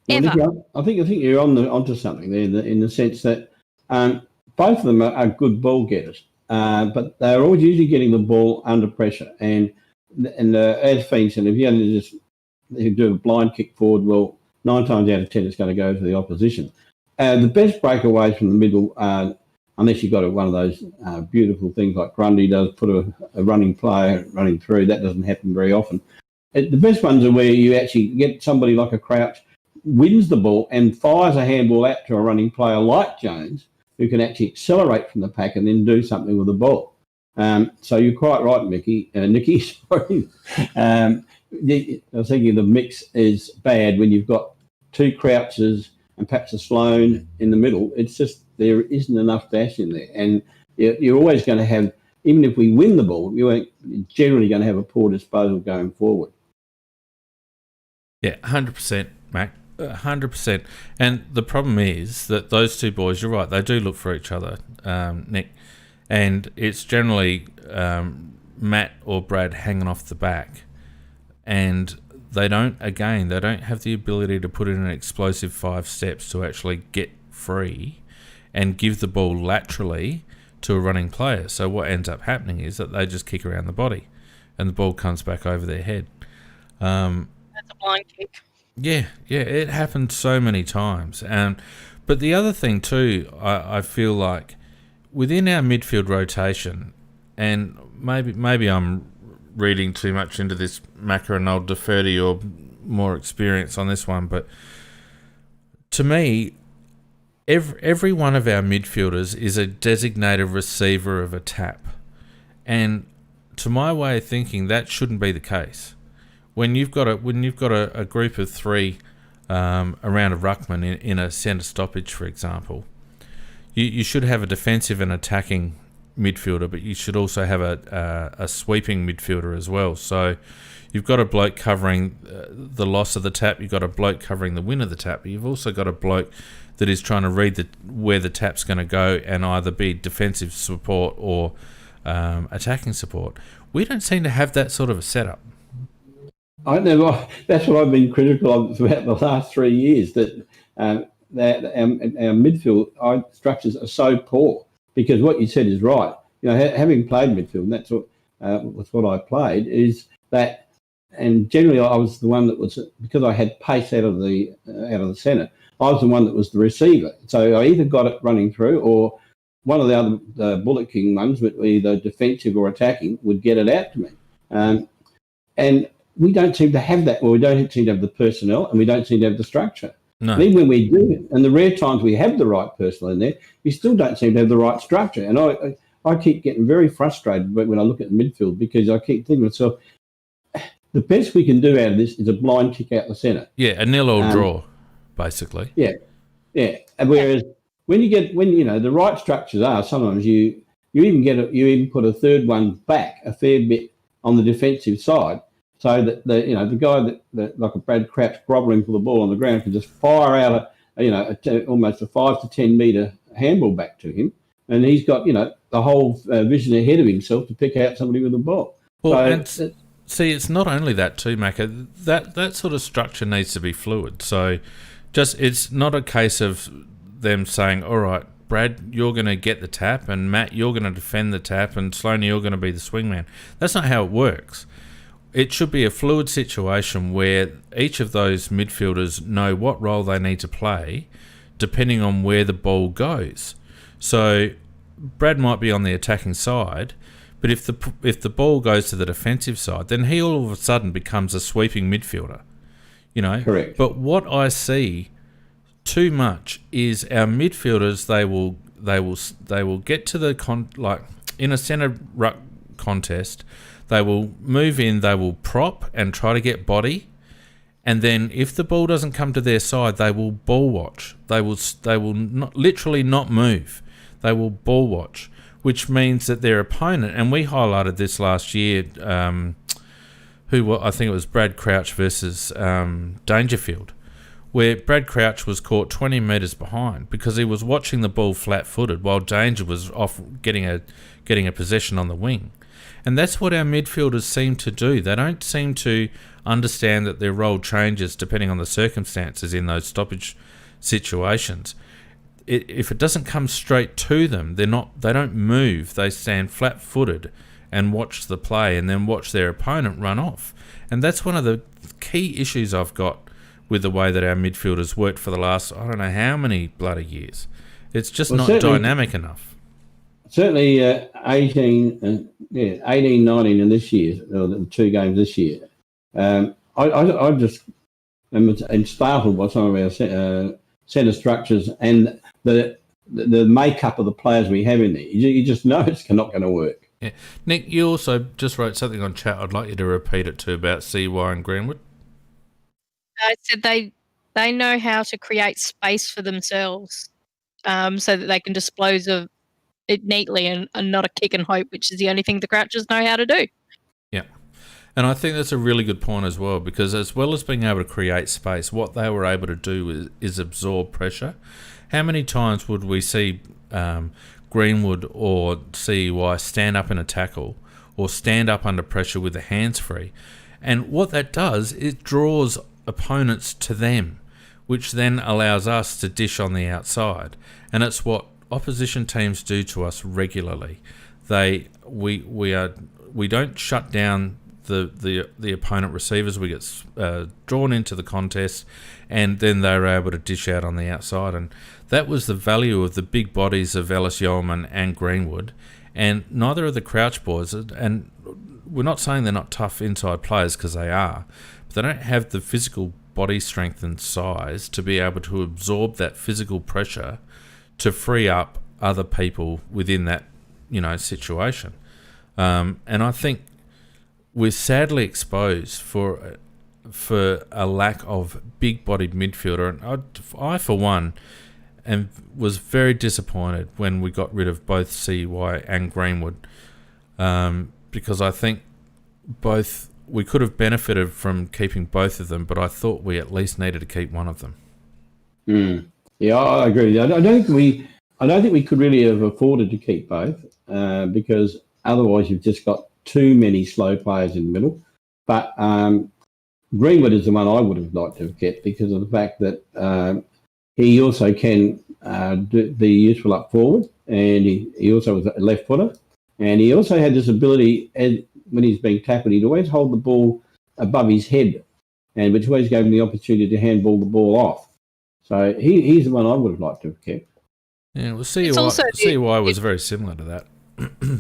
Ever. Nikki, I think you're onto something there in the sense that both of them are good ball getters, but they're always usually getting the ball under pressure. And as Fiend said, if you only just do a blind kick forward, well, 9 times out of 10 it's going to go to the opposition. The best breakaways from the middle, unless you've got one of those beautiful things like Grundy does, put a running player running through. That doesn't happen very often. The best ones are where you actually get somebody like a Crouch, wins the ball and fires a handball out to a running player like Jones, who can actually accelerate from the pack and then do something with the ball. So you're quite right, Nikki. Sorry. I was thinking the mix is bad when you've got 2 Crouches and perhaps a Sloan in the middle. It's just there isn't enough dash in there. And you're always going to have, even if we win the ball, you're generally going to have a poor disposal going forward. Yeah, 100%, Mac. 100%. And the problem is that those two boys, you're right, they do look for each other, Nick. And it's generally Matt or Brad hanging off the back. And they don't have the ability to put in an explosive 5 steps to actually get free and give the ball laterally to a running player. So what ends up happening is that they just kick around the body and the ball comes back over their head. That's a blind kick. Yeah, it happened so many times. But the other thing too, I feel like within our midfield rotation, and maybe I'm reading too much into this, Macca, and I'll defer to your more experience on this one, but to me, every one of our midfielders is a designated receiver of a tap. And to my way of thinking, that shouldn't be the case. When you've got a group of 3 around a ruckman in a centre stoppage, for example, you should have a defensive and attacking midfielder, but you should also have a sweeping midfielder as well. So you've got a bloke covering the loss of the tap, you've got a bloke covering the win of the tap, but you've also got a bloke that is trying to read where the tap's going to go and either be defensive support or attacking support. We don't seem to have that sort of a setup. That's what I've been critical of throughout the last 3 years, that our midfield structures are so poor, because what you said is right. Having played midfield, and that's what I played, is that, and generally I was the one that was, because I had pace out of the centre, I was the one that was the receiver. So I either got it running through, or one of the other Bullet King ones, either defensive or attacking, would get it out to me. And we don't seem to have that, or we don't seem to have the personnel, and we don't seem to have the structure. No. And even when we do, and the rare times we have the right personnel in there, we still don't seem to have the right structure. And I keep getting very frustrated when I look at the midfield, because I keep thinking to myself, the best we can do out of this is a blind kick out the centre. Yeah, a nil or draw, basically. Yeah. And whereas when the right structures are, sometimes you even put a third one back a fair bit on the defensive side, so that the guy that like a Brad Crouch grovelling for the ball on the ground can just fire out almost a 5 to 10 metre handball back to him, and he's got the whole vision ahead of himself to pick out somebody with the ball. Well, see, it's not only that too, Macca. That sort of structure needs to be fluid. So, it's not a case of them saying, "All right, Brad, you're going to get the tap, and Matt, you're going to defend the tap, and Sloaney, you're going to be the swingman." That's not how it works. It should be a fluid situation where each of those midfielders know what role they need to play, depending on where the ball goes. So, Brad might be on the attacking side. But if the ball goes to the defensive side, then he all of a sudden becomes a sweeping midfielder, Correct. But what I see too much is our midfielders. They will get to the in a centre ruck contest. They will move in. They will prop and try to get body, and then if the ball doesn't come to their side, they will ball watch. They will not move. They will ball watch, which means that their opponent, and we highlighted this last year, I think it was Brad Crouch versus Dangerfield, where Brad Crouch was caught 20 metres behind because he was watching the ball flat-footed while Danger was off getting a possession on the wing. And that's what our midfielders seem to do. They don't seem to understand that their role changes depending on the circumstances in those stoppage situations. If it doesn't come straight to them, they don't move. They stand flat-footed and watch the play, and then watch their opponent run off. And that's one of the key issues I've got with the way that our midfielders worked for the last, I don't know how many bloody years. It's just not dynamic enough. Certainly 18, 19 and this year, or the 2 games this year. I just am startled by some of our centre structures and the makeup of the players we have in there. You just know it's not going to work. Yeah. Nick, you also just wrote something on chat. I'd like you to repeat it too about CY and Greenwood. I said they know how to create space for themselves so that they can dispose of it neatly and not a kick and hope, which is the only thing the Crouchers know how to do. Yeah. And I think that's a really good point as well, because as well as being able to create space, what they were able to do is absorb pressure. How many times would we see Greenwood or CEY stand up in a tackle or stand up under pressure with the hands free? And what that does, it draws opponents to them, which then allows us to dish on the outside. And it's what opposition teams do to us regularly. We don't shut down the opponent receivers. We get drawn into the contest, and then they're able to dish out on the outside. And that was the value of the big bodies of Ellis Yeoman and Greenwood. And neither of the Crouch boys, and we're not saying they're not tough inside players, because they are, but they don't have the physical body strength and size to be able to absorb that physical pressure to free up other people within that situation. And I think we're sadly exposed for a lack of big-bodied midfielder. And I for one, was very disappointed when we got rid of both CY and Greenwood, because I think we could have benefited from keeping both of them, but I thought we at least needed to keep one of them. Yeah, I agree with you. I don't think we could really have afforded to keep both, because otherwise you've just got too many slow players in the middle. But Greenwood is the one I would have liked to have kept because of the fact that he also can be useful up forward, and he also was a left footer, and he also had this ability, when he's being tackled, he'd always hold the ball above his head, and which always gave him the opportunity to handball the ball off. So he's the one I would have liked to have kept. Yeah, well, CY was very similar to that.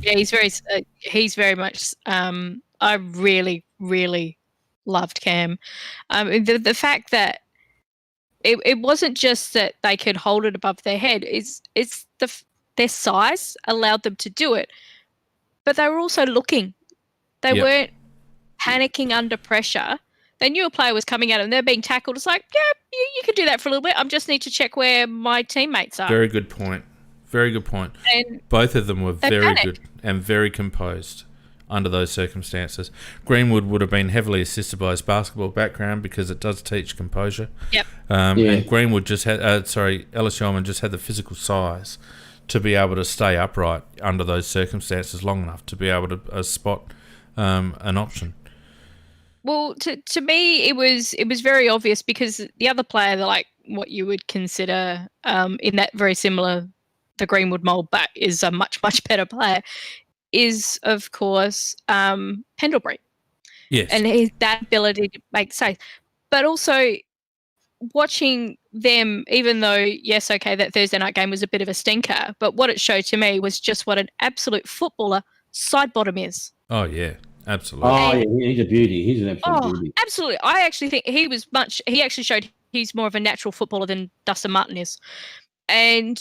Yeah, he's very much. I really, really loved Cam. The fact that it wasn't just that they could hold it above their head. Their size allowed them to do it, but they were also looking. They weren't panicking under pressure. They knew a player was coming at them. They're being tackled. It's like, yeah, you can do that for a little bit. I just need to check where my teammates are. Very good point. Very good point. And both of them were very good and very composed. under those circumstances. Greenwood would have been heavily assisted by his basketball background because it does teach composure. Yep. And Greenwood just had, Ellis Yeoman just had the physical size to be able to stay upright under those circumstances long enough to be able to spot an option. Well, to me, it was very obvious because the other player, like what you would consider in that very similar, the Greenwood mould, but is a much, much better player, is, of course, Pendlebury. Yes. And that ability to make saves. But also watching them, even though, yes, okay, that Thursday night game was a bit of a stinker, but what it showed to me was just what an absolute footballer side bottom is. Oh, yeah, absolutely. Oh, yeah, he's a beauty. He's an absolute beauty. Absolutely. I actually think he actually showed he's more of a natural footballer than Dustin Martin is. And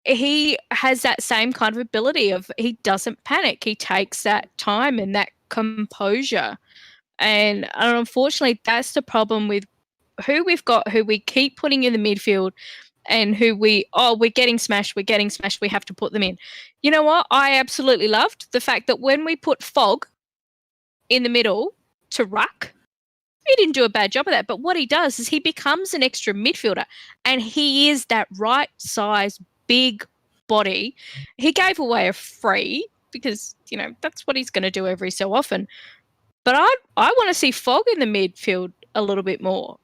he has that same kind of ability of he doesn't panic. He takes that time and that composure. And unfortunately, that's the problem with who we've got, who we keep putting in the midfield and who we're getting smashed, we have to put them in. You know what? I absolutely loved the fact that when we put Fogg in the middle to ruck, he didn't do a bad job of that. But what he does is he becomes an extra midfielder and he is that right size, big body. He gave away a free because, that's what he's going to do every so often. But I want to see Fogg in the midfield a little bit more.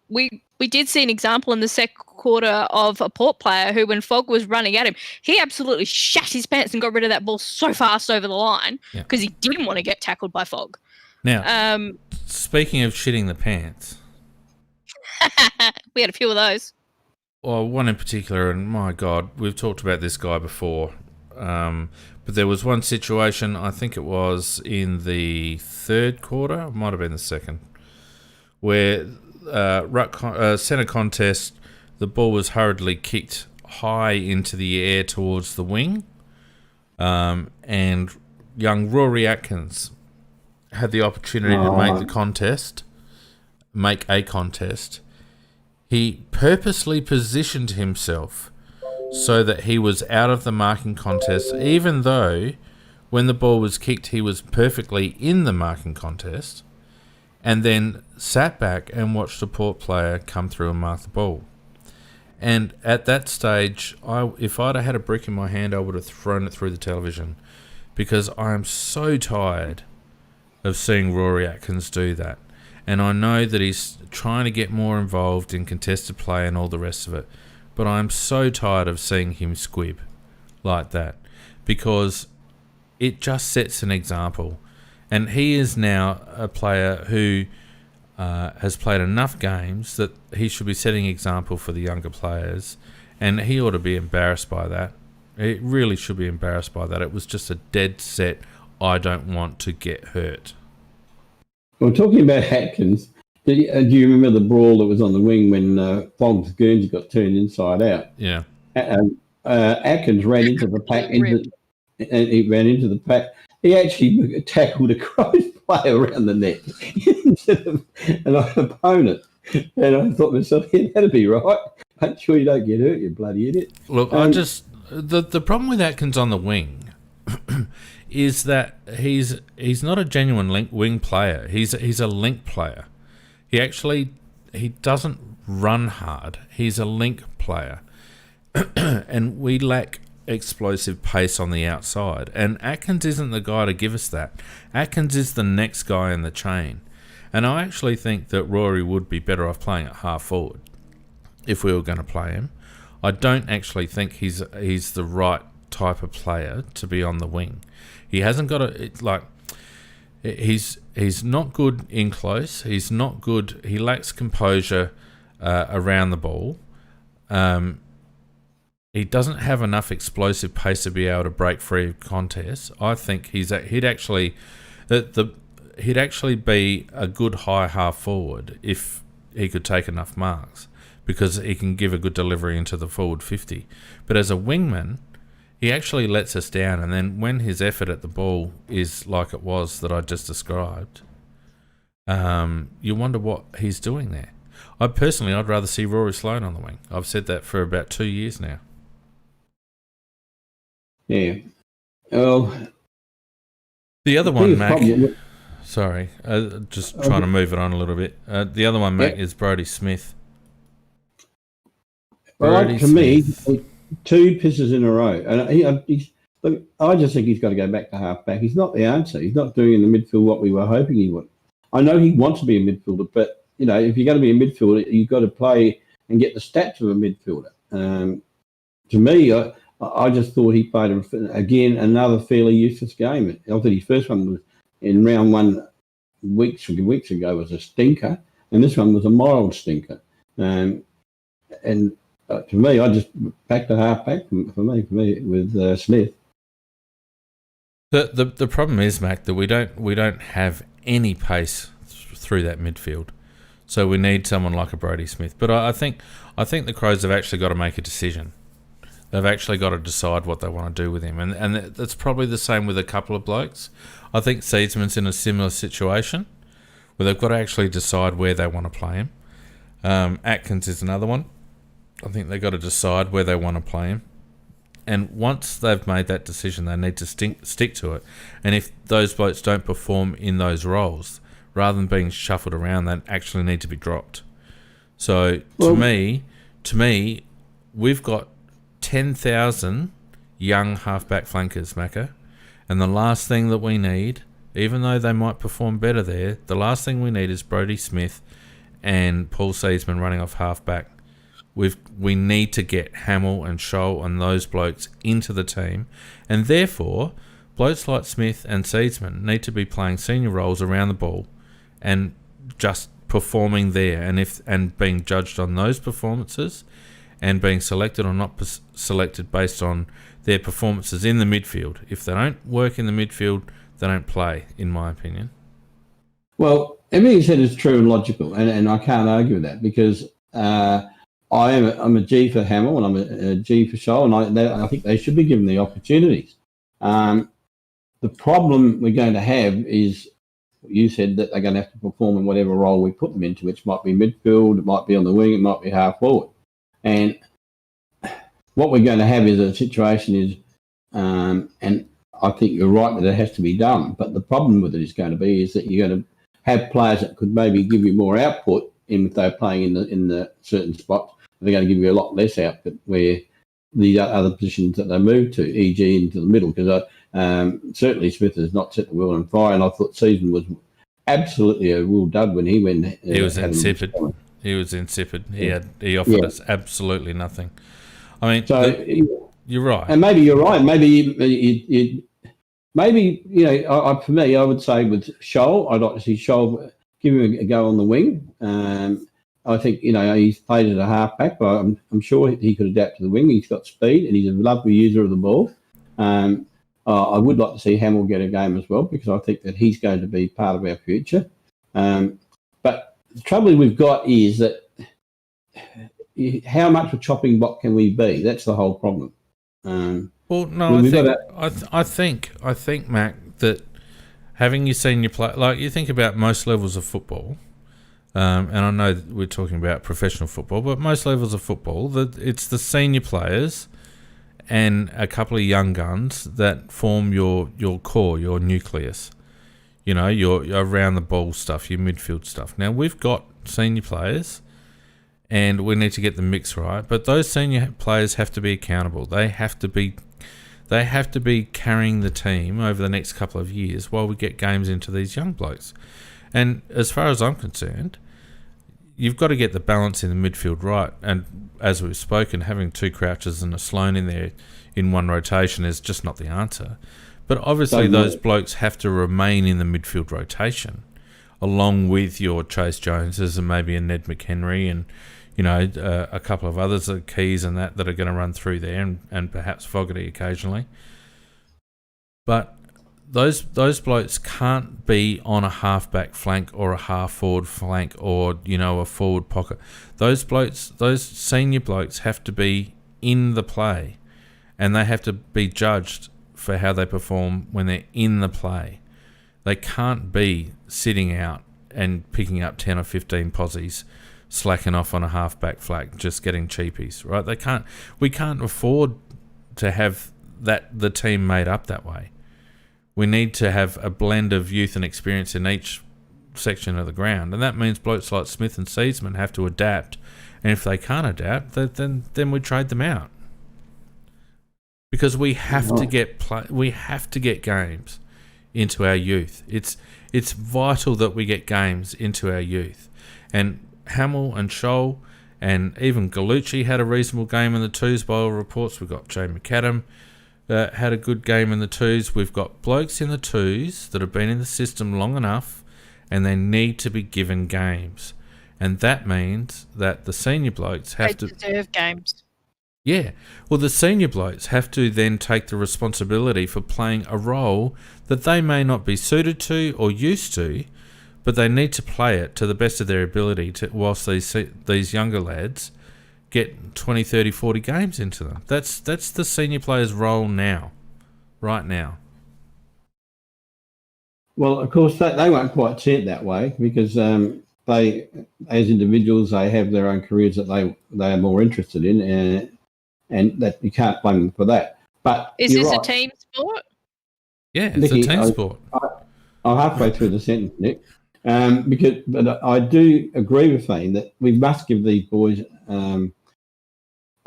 We did see an example in the second quarter of a Port player who, when Fogg was running at him, he absolutely shat his pants and got rid of that ball so fast over the line because he didn't want to get tackled by Fogg. Now, speaking of shitting the pants, we had a few of those. Well, one in particular, and my God, we've talked about this guy before, but there was one situation, I think it was in the third quarter, it might have been the second, where centre contest, the ball was hurriedly kicked high into the air towards the wing, and young Rory Atkins had the opportunity to make a contest. He purposely positioned himself so that he was out of the marking contest, even though when the ball was kicked, he was perfectly in the marking contest, and then sat back and watched a Port player come through and mark the ball. And at that stage, if I'd have had a brick in my hand, I would have thrown it through the television, because I am so tired of seeing Rory Atkins do that. And I know that he's trying to get more involved in contested play and all the rest of it, but I'm so tired of seeing him squib like that, because it just sets an example. And he is now a player who has played enough games that he should be setting example for the younger players, and he ought to be embarrassed by that. He really should be embarrassed by that. It was just a dead set, I don't want to get hurt. Well, talking about Atkins, do you remember the brawl that was on the wing when Fogg's Guernsey got turned inside out? Yeah. Atkins ran into the pack, he ran into the pack. He actually tackled a Crows player around the neck instead of an opponent. And I thought to myself, yeah, that'd be right. Make sure you don't get hurt, you bloody idiot. Look, the problem with Atkins on the wing is that he's not a genuine wing player. He's a link player. He doesn't run hard. He's a link player. And we lack explosive pace on the outside. And Atkins isn't the guy to give us that. Atkins is the next guy in the chain. And I actually think that Rory would be better off playing at half forward if we were going to play him. I don't actually think he's the right type of player to be on the wing. He hasn't got he's not good in close. He's not good. He lacks composure around the ball. He doesn't have enough explosive pace to be able to break free of contests. I think he'd actually be a good high half forward if he could take enough marks, because he can give a good delivery into the forward 50. But as a wingman, he actually lets us down, and then when his effort at the ball is like it was that I just described, you wonder what he's doing there. I'd rather see Rory Sloane on the wing. I've said that for about 2 years now. Yeah. Well, The other The one, biggest Mac. problem- Sorry, just trying to move it on a little bit. The other one, Mac, is Brodie Smith. Well, to me, 2 pisses in a row, and look, I just think he's got to go back to half-back. He's not the answer. He's not doing in the midfield what we were hoping he would. I know he wants to be a midfielder, but if you're going to be a midfielder, you've got to play and get the stats of a midfielder. To me, I just thought he played again another fairly useless game. I thought his first one was in round 1 weeks ago was a stinker, and this one was a mild stinker. And to me, I just back to half-back for me with Smith. The problem is, Mac, that we don't have any pace through that midfield, so we need someone like a Brodie Smith. But I think the Crows have actually got to make a decision. They've actually got to decide what they want to do with him, and that's probably the same with a couple of blokes. I think Seedsman's in a similar situation where they've got to actually decide where they want to play him. Atkins is another one. I think they've got to decide where they want to play him. And once they've made that decision, they need to stick to it. And if those blokes don't perform in those roles, rather than being shuffled around, they actually need to be dropped. So to me, we've got 10,000 young halfback flankers, Macca. And the last thing that we need, even though they might perform better there, the last thing we need is Brodie Smith and Paul Seedsman running off halfback. We need to get Hamill and Scholl and those blokes into the team, and therefore blokes like Smith and Seedsman need to be playing senior roles around the ball and just performing there, and being judged on those performances and being selected or not selected based on their performances in the midfield. If they don't work in the midfield, they don't play, in my opinion. Well, everything you said is true and logical, and I can't argue with that, because I'm a G for Hamill and I'm a G for Scholl, and I think they should be given the opportunities. The problem we're going to have is, you said that they're going to have to perform in whatever role we put them into, which might be midfield, it might be on the wing, it might be half forward. And what we're going to have is a situation and I think you're right that it has to be done, but the problem with it is going to be is that you're going to have players that could maybe give you more output if they're playing in the certain spots. They're going to give you a lot less output where the other positions that they move to, e.g. into the middle, because certainly Smith has not set the world on fire, and I thought Season was absolutely a real dud when he went. He was insipid. He was insipid. He offered us absolutely nothing. I mean, so you're right, and maybe you're right. Maybe for me, I would say with Scholl, I'd like to see Scholl give him a go on the wing. I think he's played as a halfback, but I'm sure he could adapt to the wing. He's got speed and he's a lovely user of the ball. I would like to see Hamill get a game as well, because I think that he's going to be part of our future. But the trouble we've got is that how much of a chopping block can we be? That's the whole problem. I think, Mac, that having your senior play, like you think about most levels of football, and I know that we're talking about professional football, but most levels of football, it's the senior players and a couple of young guns that form your core, your nucleus. Your around the ball stuff, your midfield stuff. Now we've got senior players, and we need to get the mix right. But those senior players have to be accountable. They have to be carrying the team over the next couple of years while we get games into these young blokes. And as far as I'm concerned, you've got to get the balance in the midfield right. And as we've spoken, having 2 Crouches and a Sloan in there in one rotation is just not the answer. But obviously those blokes have to remain in the midfield rotation, along with your Chase Joneses and maybe a Ned McHenry and a couple of others, Keys and that are going to run through there, and perhaps Fogarty occasionally. But those blokes can't be on a half-back flank or a half-forward flank or, a forward pocket. Those senior blokes have to be in the play, and they have to be judged for how they perform when they're in the play. They can't be sitting out and picking up 10 or 15 posies, slacking off on a half-back flank, just getting cheapies, right? We can't afford to have the team made up that way. We need to have a blend of youth and experience in each section of the ground, and that means blokes like Smith and Seedsman have to adapt. And if they can't adapt, then we trade them out, because we have to get games into our youth. It's vital that we get games into our youth. And Hamill and Scholl and even Gallucci had a reasonable game in the twos by all reports. We've got Jay McAdam had a good game in the twos. We've got blokes in the twos that have been in the system long enough, and they need to be given games. And that means that the senior blokes have to deserve games. Yeah. Well, the senior blokes have to then take the responsibility for playing a role that they may not be suited to or used to, but they need to play it to the best of their ability whilst these younger lads get 20, 30, 40 games into them. That's the senior player's role now, right now. Well, of course, they won't quite see it that way, because they, as individuals, they have their own careers that they are more interested in, and that you can't blame them for that. But is this a team sport? Yeah, it's a team sport. I'm halfway through the sentence, Nick. But I do agree with Fane that we must give these boys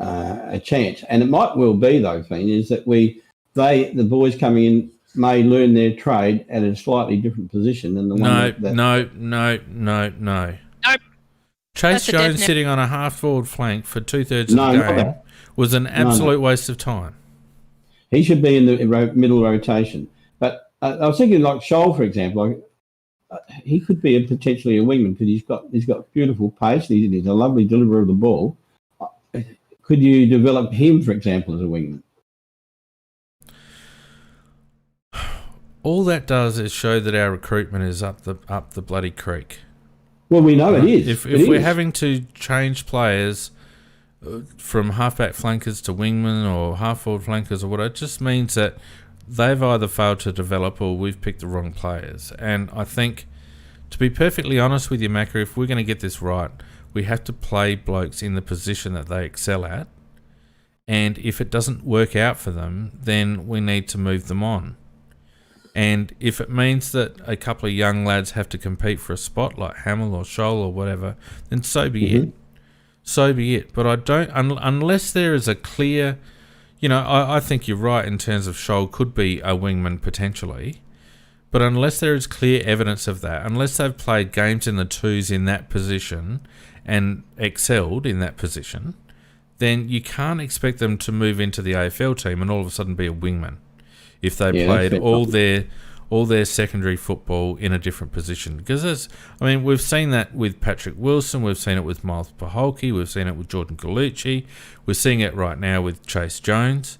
a chance. And it might well be, though, Fane, is that the boys coming in may learn their trade at a slightly different position than the one No. Nope. Chase Jones sitting on a half-forward flank for two-thirds of the game was an absolute waste of time. He should be in the middle rotation. But I was thinking, like Scholl, for example, he could be potentially a wingman, because he's got beautiful pace. He's a lovely deliverer of the ball. Could you develop him, for example, as a wingman? All that does is show that our recruitment is up the bloody creek. Well, we know it is. If we're having to change players from halfback flankers to wingmen or half-forward flankers or whatever, it just means that they've either failed to develop or we've picked the wrong players. And I think, to be perfectly honest with you, Macca, if we're going to get this right, we have to play blokes in the position that they excel at. And if it doesn't work out for them, then we need to move them on. And if it means that a couple of young lads have to compete for a spot like Hamill or Scholl or whatever, then so be it. So be it. But I don't, unless there is a clear, I think you're right in terms of Scholl could be a wingman potentially, but unless there is clear evidence of that, unless they've played games in the twos in that position and excelled in that position, then you can't expect them to move into the AFL team and all of a sudden be a wingman if they played all their secondary football in a different position. Because we've seen that with Patrick Wilson, we've seen it with Miles Paholke, we've seen it with Jordan Gallucci, we're seeing it right now with Chase Jones.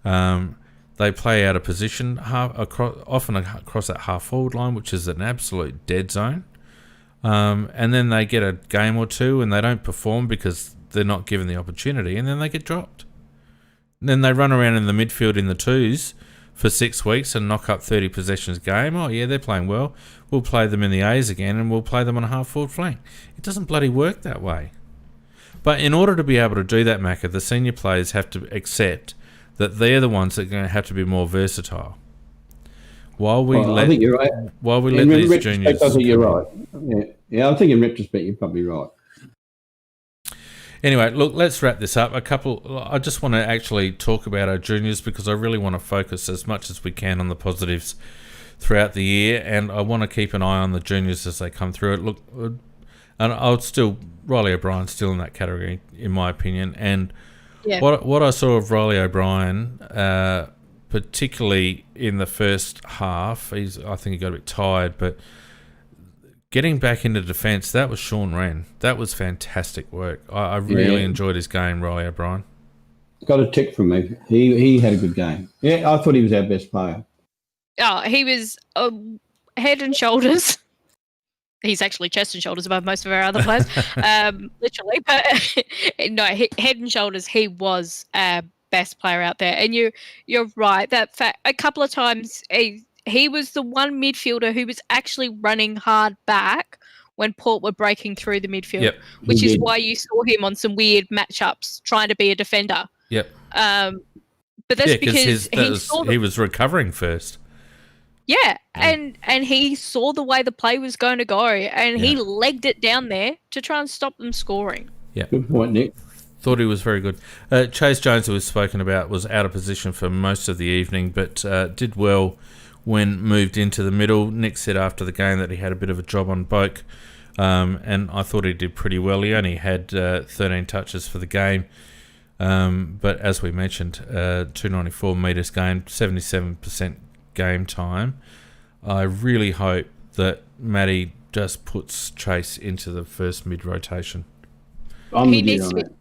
They play out of position often across that half-forward line, which is an absolute dead zone. And then they get a game or two and they don't perform because they're not given the opportunity, and then they get dropped. And then they run around in the midfield in the twos for 6 weeks and knock up 30 possessions a game. Oh, yeah, they're playing well. We'll play them in the A's again and we'll play them on a half-forward flank. It doesn't bloody work that way. But in order to be able to do that, Macca, the senior players have to accept that they're the ones that are going to have to be more versatile. I think you're right. While we let these juniors... I think you're right. Yeah, I think in retrospect you're probably right. Anyway, look, let's wrap this up. I just want to actually talk about our juniors because I really want to focus as much as we can on the positives throughout the year, and I want to keep an eye on the juniors as they come through it. Look, and Riley O'Brien's still in that category, in my opinion. And what I saw of Riley O'Brien, particularly in the first half, I think he got a bit tired, but getting back into defence, that was Sean Wren. That was fantastic work. I really enjoyed his game, Riley O'Brien. Got a tick from me. He had a good game. Yeah, I thought he was our best player. Oh, he was head and shoulders. He's actually chest and shoulders above most of our other players, literally. But no, head and shoulders, he was our best player out there. And you're right. That fact, a couple of times he was the one midfielder who was actually running hard back when Port were breaking through the midfield, which is why you saw him on some weird matchups trying to be a defender. Yep. But that's because he was recovering first. Yeah, and he saw the way the play was going to go, and he Yeah. legged it down there to try and stop them scoring. Yeah. Good point, Nick. Thought he was very good. Chase Jones, who was spoken about, was out of position for most of the evening, but did well when moved into the middle. Nick said after the game that he had a bit of a job on Boak, and I thought he did pretty well. He only had 13 touches for the game, but as we mentioned, 294 metres gained, 77% game time. I really hope that Matty just puts Chase into the first mid-rotation. I'm He with you needs on to be- that.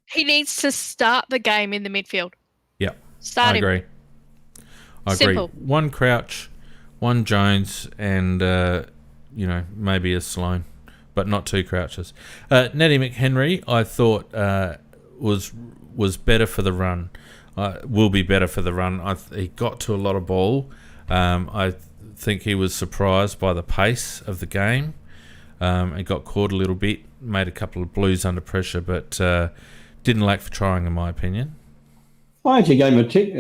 He needs to start the game in the midfield. Yeah, Start I him. agree. I Simple. agree. One Crouch, one Jones, and maybe a Sloane, but not two Crouches. Nettie McHenry, I thought was better for the run. Will be better for the run. He got to a lot of ball. I think he was surprised by the pace of the game. He got caught a little bit, made a couple of blues under pressure, but didn't lack for trying, in my opinion. I actually gave him a tick,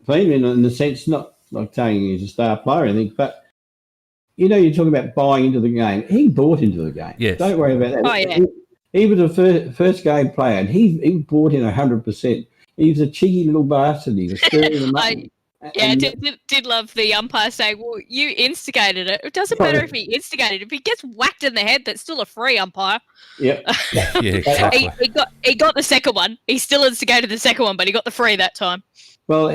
Clean, in the sense, not like saying he's a star player or anything, but you're talking about buying into the game. He bought into the game. Yes. Don't worry about that. Oh, yeah. He was a first game player, and he bought in 100%. He was a cheeky little bastard. He was stirring them up. Yeah, did love the umpire saying, well, you instigated it. It doesn't matter if he instigated it. If he gets whacked in the head, that's still a free, umpire. Yep. Yeah, exactly. He got the second one. He still instigated the second one, but he got the free that time. Well,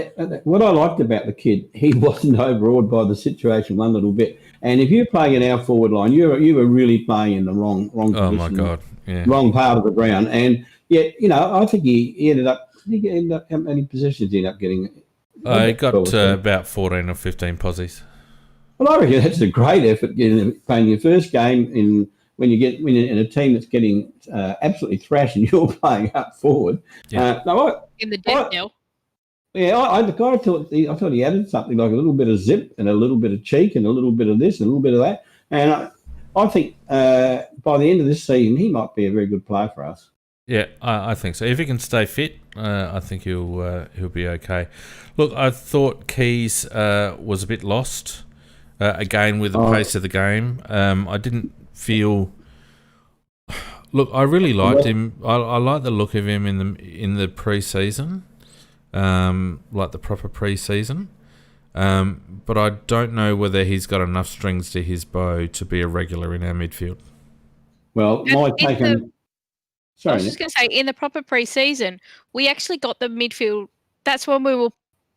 what I liked about the kid, he wasn't overawed by the situation one little bit. And if you're playing in our forward line, you were really playing in the wrong position. Oh, my God. Yeah. Wrong part of the ground. And yet, I think he ended up, how many possessions he ended up getting? He got about 14 or 15 posies. Well, I reckon that's a great effort, playing your first game when you're in a team that's getting absolutely thrashed and you're playing up forward. Yeah. In the death knell. Yeah, I thought he added something like a little bit of zip and a little bit of cheek and a little bit of this and a little bit of that. And I think by the end of this season, he might be a very good player for us. Yeah, I think so. If he can stay fit, I think he'll be okay. Look, I thought Keys was a bit lost again with the pace of the game. I didn't feel. Look, I really liked him. I like the look of him in the pre-season, like the proper pre-season. But I don't know whether he's got enough strings to his bow to be a regular in our midfield. Well, my take on. Sorry, I was just going to say, in the proper pre-season, we actually got the midfield. That's when we were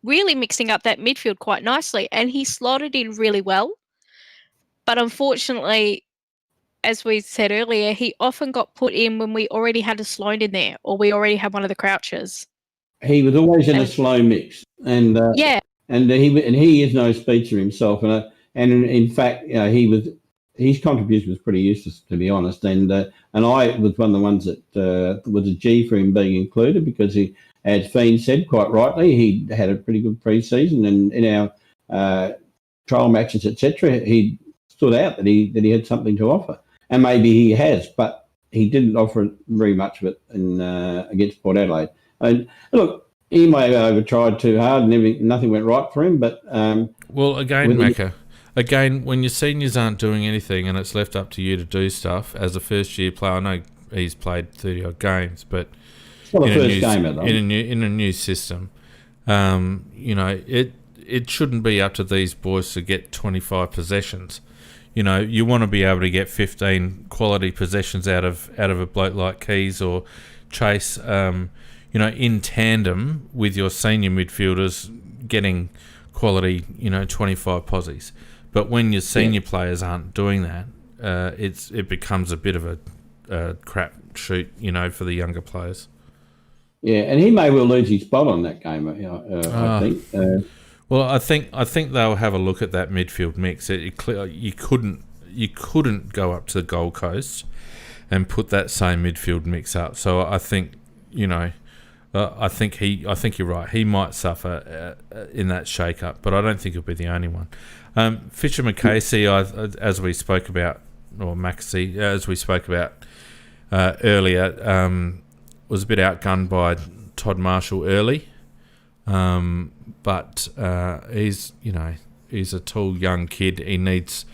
really mixing up that midfield quite nicely, and he slotted in really well. But unfortunately, as we said earlier, he often got put in when we already had a Sloane in there, or we already had one of the Crouches. He was always in a slow mix, and yeah, and he is no speedster himself, and in fact, his contribution was pretty useless, to be honest. And I was one of the ones that was a G for him being included because he, as Fiend said quite rightly, he had a pretty good pre-season, and in our trial matches, etc., he stood out that he had something to offer, and maybe he has, but he didn't offer very much of it against Port Adelaide. And look, he may have overtried too hard, and nothing went right for him. But well, again, Macca. Again, when your seniors aren't doing anything and it's left up to you to do stuff as a first-year player, I know he's played 30-odd games, but in a new system, it shouldn't be up to these boys to get 25 possessions. You want to be able to get 15 quality possessions out of a bloke like Keys or Chase, in tandem with your senior midfielders getting quality, 25 posies. But when your senior players aren't doing that, it becomes a bit of a crap shoot, for the younger players. Yeah, and he may well lose his spot on that game. I think. Well, I think they'll have a look at that midfield mix. You couldn't go up to the Gold Coast and put that same midfield mix up. So I think I think you're right. He might suffer in that shake-up, but I don't think he'll be the only one. Fisher McCasey, as we spoke about, or Maxey, as we spoke about earlier, was a bit outgunned by Todd Marshall early, but he's a tall young kid. He needs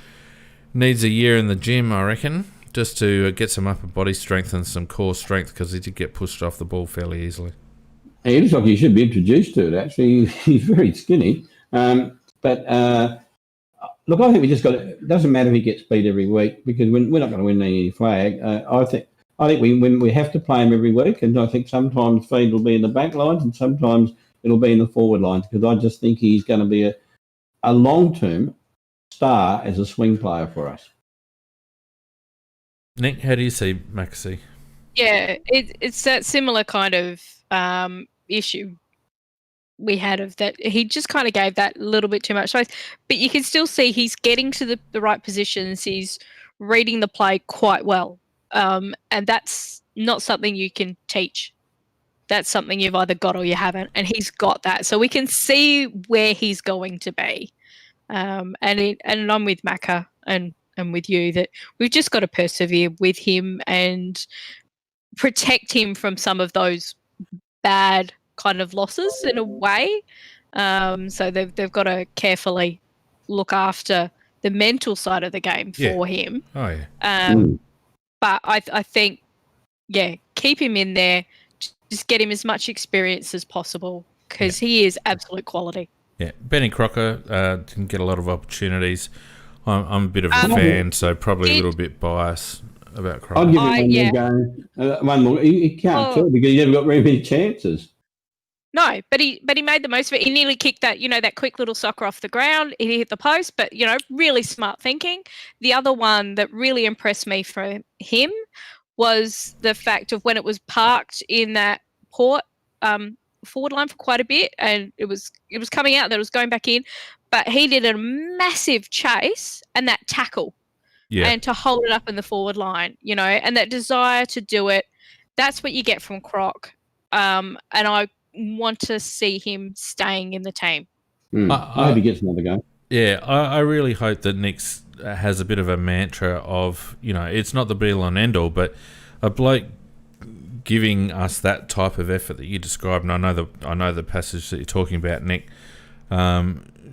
a year in the gym, I reckon, just to get some upper body strength and some core strength, because he did get pushed off the ball fairly easily. He looks like he should be introduced to it, actually. He's very skinny. But look, I think we just got to, it doesn't matter if he gets beat every week, because we're not going to win any flag. I think we have to play him every week, and I think sometimes feed will be in the back lines and sometimes it'll be in the forward lines, because I just think he's going to be a long-term star as a swing player for us. Nick, how do you see Maxey? Yeah, it's that similar kind of issue we had of that. He just kind of gave that little bit too much space, but you can still see he's getting to the right positions. He's reading the play quite well, and that's not something you can teach. That's something you've either got or you haven't, and he's got that. So we can see where he's going to be, and I'm with Macca and with you that we've just got to persevere with him and protect him from some of those bad kind of losses in a way. So they've got to carefully look after the mental side of the game for him. Oh yeah. But I think, keep him in there. Just get him as much experience as possible, because he is absolute quality. Yeah, Benny Crocker didn't get a lot of opportunities. I'm a bit of a fan, so probably a little bit biased about Crocker. I'll give him one more. He can't tell because he never got very many chances. No, but he made the most of it. He nearly kicked that, that quick little soccer off the ground. He hit the post, but, really smart thinking. The other one that really impressed me from him was the fact of when it was parked in that port forward line for quite a bit, and it was coming out that it was going back in, but he did a massive chase and that tackle, and to hold it up in the forward line, and that desire to do it. That's what you get from Croc, and I want to see him staying in the team. I hope he gets another go. Yeah, I really hope that Nick has a bit of a mantra of, it's not the be-all and end-all, but a bloke giving us that type of effort that you described, and I know the passage that you're talking about, Nick,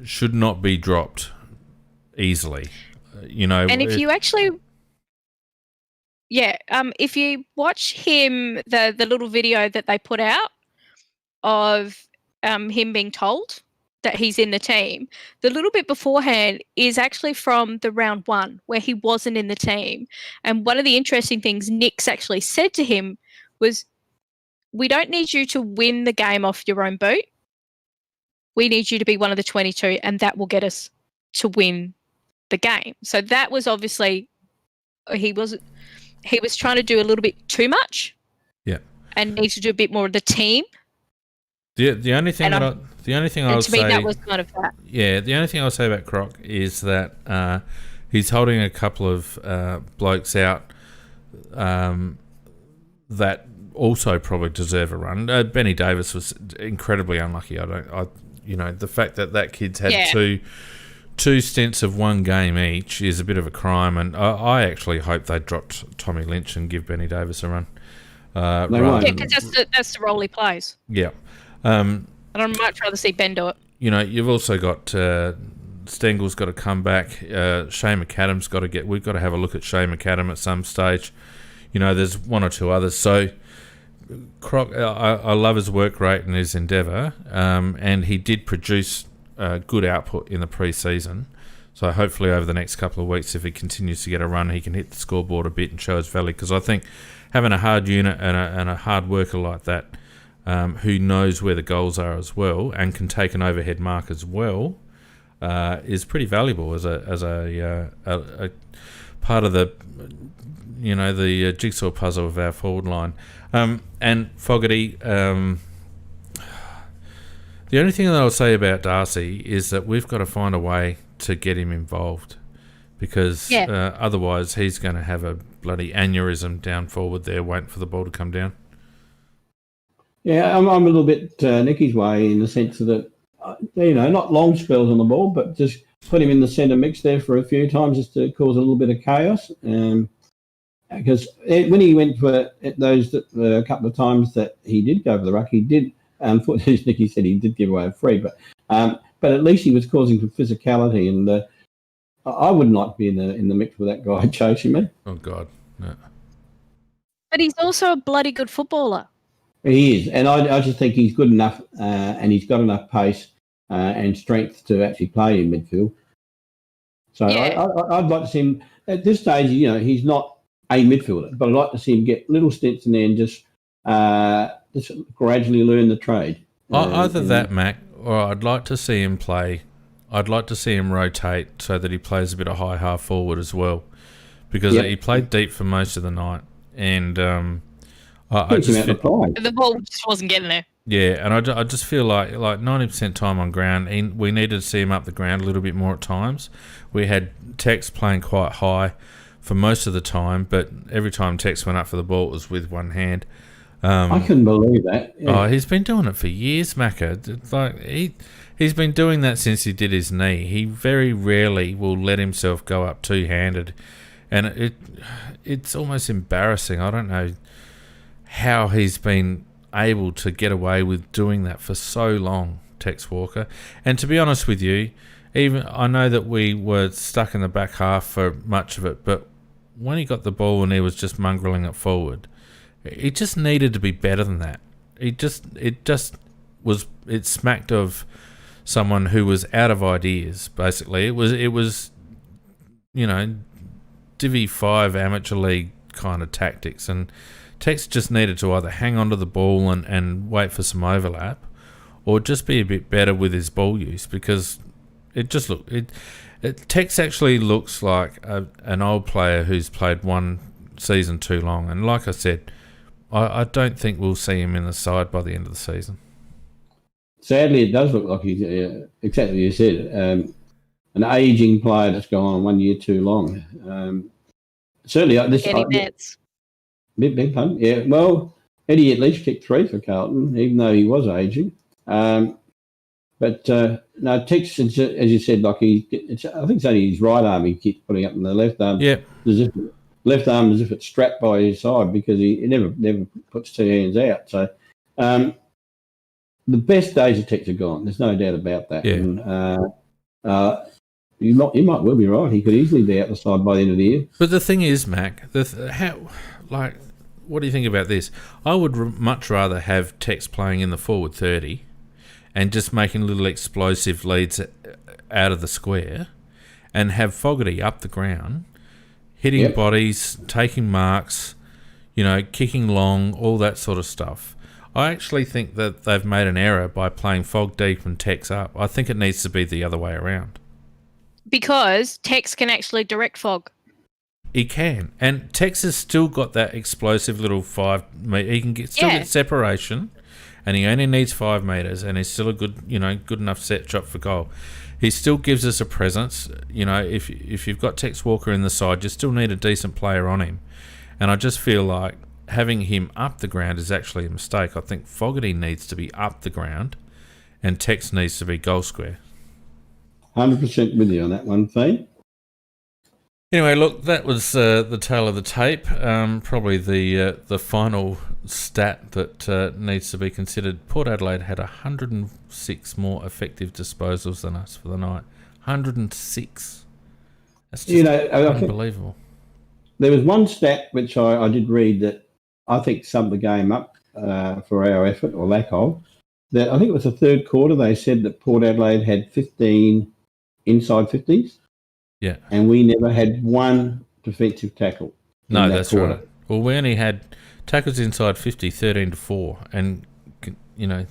should not be dropped easily. And if you actually, if you watch him, the little video that they put out of him being told that he's in the team, the little bit beforehand is actually from the round one where he wasn't in the team. And one of the interesting things Nick's actually said to him was, we don't need you to win the game off your own boot. We need you to be one of the 22, and that will get us to win the game. So that was obviously, he was trying to do a little bit too much. Yeah. And needs to do a bit more of the team. The only thing I'll say, that was kind of that. Yeah, the only thing I'll say about Croc is that he's holding a couple of blokes out that also probably deserve a run. Benny Davis was incredibly unlucky. The fact that kid's had two stints of one game each is a bit of a crime, and I actually hope they dropped Tommy Lynch and give Benny Davis a run. Because that's the role he plays. Yeah. And I'd much rather see Ben do it. You've also got Stengel's got to come back. Shane McAdam's got to get. We've got to have a look at Shane McAdam at some stage. There's one or two others. So Croc, I love his work rate and his endeavour, and he did produce good output in the pre-season. So hopefully over the next couple of weeks, if he continues to get a run, he can hit the scoreboard a bit and show his value. Because I think having a hard unit and a hard worker like that, who knows where the goals are as well and can take an overhead mark as well, is pretty valuable as a part of the the jigsaw puzzle of our forward line. And Fogarty, the only thing that I'll say about Darcy is that we've got to find a way to get him involved, because otherwise he's going to have a bloody aneurysm down forward there waiting for the ball to come down. Yeah, I'm a little bit Nicky's way in the sense that, not long spells on the ball, but just put him in the centre mix there for a few times just to cause a little bit of chaos. Because when he went for those a couple of times that he did go for the ruck, he did, unfortunately, as Nicky said, he did give away a free, but but at least he was causing some physicality, and I wouldn't like to be in the mix with that guy chasing me. Oh God, no. But he's also a bloody good footballer. He is, and I just think he's good enough, and he's got enough pace and strength to actually play in midfield. So Yeah. I'd like to see him at this stage. He's not a midfielder, but I'd like to see him get little stints in there and just gradually learn the trade. Either that, Mac, or I'd like to see him play. I'd like to see him rotate so that he plays a bit of high half forward as well, because he played deep for most of the night, and I just the ball just wasn't getting there. Yeah, and I just feel like 90% time on ground, we needed to see him up the ground a little bit more at times. We had Tex playing quite high for most of the time, but every time Tex went up for the ball, it was with one hand. I couldn't believe that. Yeah. Oh, he's been doing it for years, Macca. It's like he's been doing that since he did his knee. He very rarely will let himself go up two-handed, and it's almost embarrassing. I don't know how he's been able to get away with doing that for so long, Tex Walker. And to be honest with you, even I know that we were stuck in the back half for much of it, but when he got the ball and he was just mongrelling it forward, it just needed to be better than that. It smacked of someone who was out of ideas, basically. It was Divi 5 amateur league kind of tactics, and Tex just needed to either hang onto the ball and wait for some overlap, or just be a bit better with his ball use, because it just looked... Tex actually looks like an old player who's played one season too long, and like I said, I don't think we'll see him in the side by the end of the season. Sadly, it does look like he's exactly as you said, an ageing player that's gone on 1 year too long. Certainly, Eddie Betts. Big pun. Yeah, well, Eddie at least kicked 3 for Carlton, even though he was ageing. But no, Tex, as you said, like I think it's only his right arm he keeps putting up, and the left arm, left arm as if it's strapped by his side, because he never puts two hands out. So the best days of Tex are gone. There's no doubt about that. Yeah. And, you might well be right. He could easily be out the side by the end of the year. But the thing is, Mac, what do you think about this? I would much rather have Tex playing in the forward 30 and just making little explosive leads out of the square, and have Fogarty up the ground, hitting bodies, taking marks, kicking long, all that sort of stuff. I actually think that they've made an error by playing Fog deep and Tex up. I think it needs to be the other way around. Because Tex can actually direct Fog. He can. And Tex has still got that explosive little 5 metre. He can get separation, and he only needs 5 metres, and he's still a good enough set shot for goal. He still gives us a presence. If you've got Tex Walker in the side, you still need a decent player on him. And I just feel like having him up the ground is actually a mistake. I think Fogarty needs to be up the ground, and Tex needs to be goal square. 100% with you on that one, Fee. Anyway, look, that was the tale of the tape. Probably the final stat that needs to be considered. Port Adelaide had 106 more effective disposals than us for the night. 106. That's just unbelievable. There was one stat which I did read that I think summed the game up for our effort, or lack of. That I think it was the third quarter. They said that Port Adelaide had 15 inside 50s. Yeah. And we never had one defensive tackle. No, that's quarter. Right. Well, we only had tackles inside 50, 13-4, and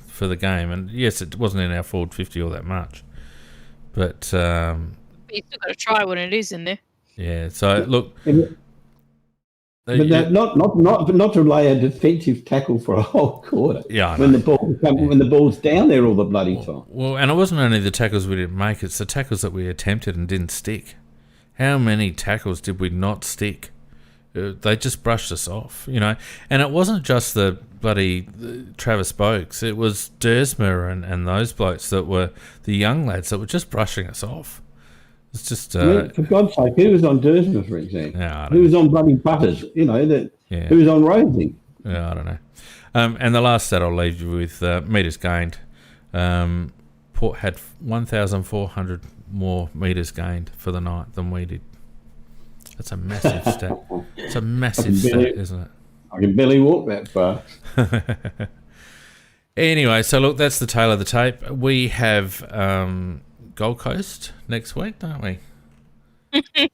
for the game. And yes, it wasn't in our forward 50 all that much, but you still got to try when it is in there. Yeah. So look, but not to lay a defensive tackle for a whole quarter. Yeah, when the ball's down there all the bloody time. Well, and it wasn't only the tackles we didn't make; it's the tackles that we attempted and didn't stick. How many tackles did we not stick? They just brushed us off, And it wasn't just the bloody Travis Boakes. It was Dersmer and those blokes that were the young lads that were just brushing us off. It's just... for God's sake, who was on Dersmer, for example? Yeah, who was on bloody Butters? Who was on Rosie? Yeah, I don't know. And the last stat I'll leave you with, metres gained. Port had 1,400 more metres gained for the night than we did. That's a massive stat. It's a massive stat, isn't it? I can barely walk that far. Anyway, so look, that's the tale of the tape. We have Gold Coast next week, don't we?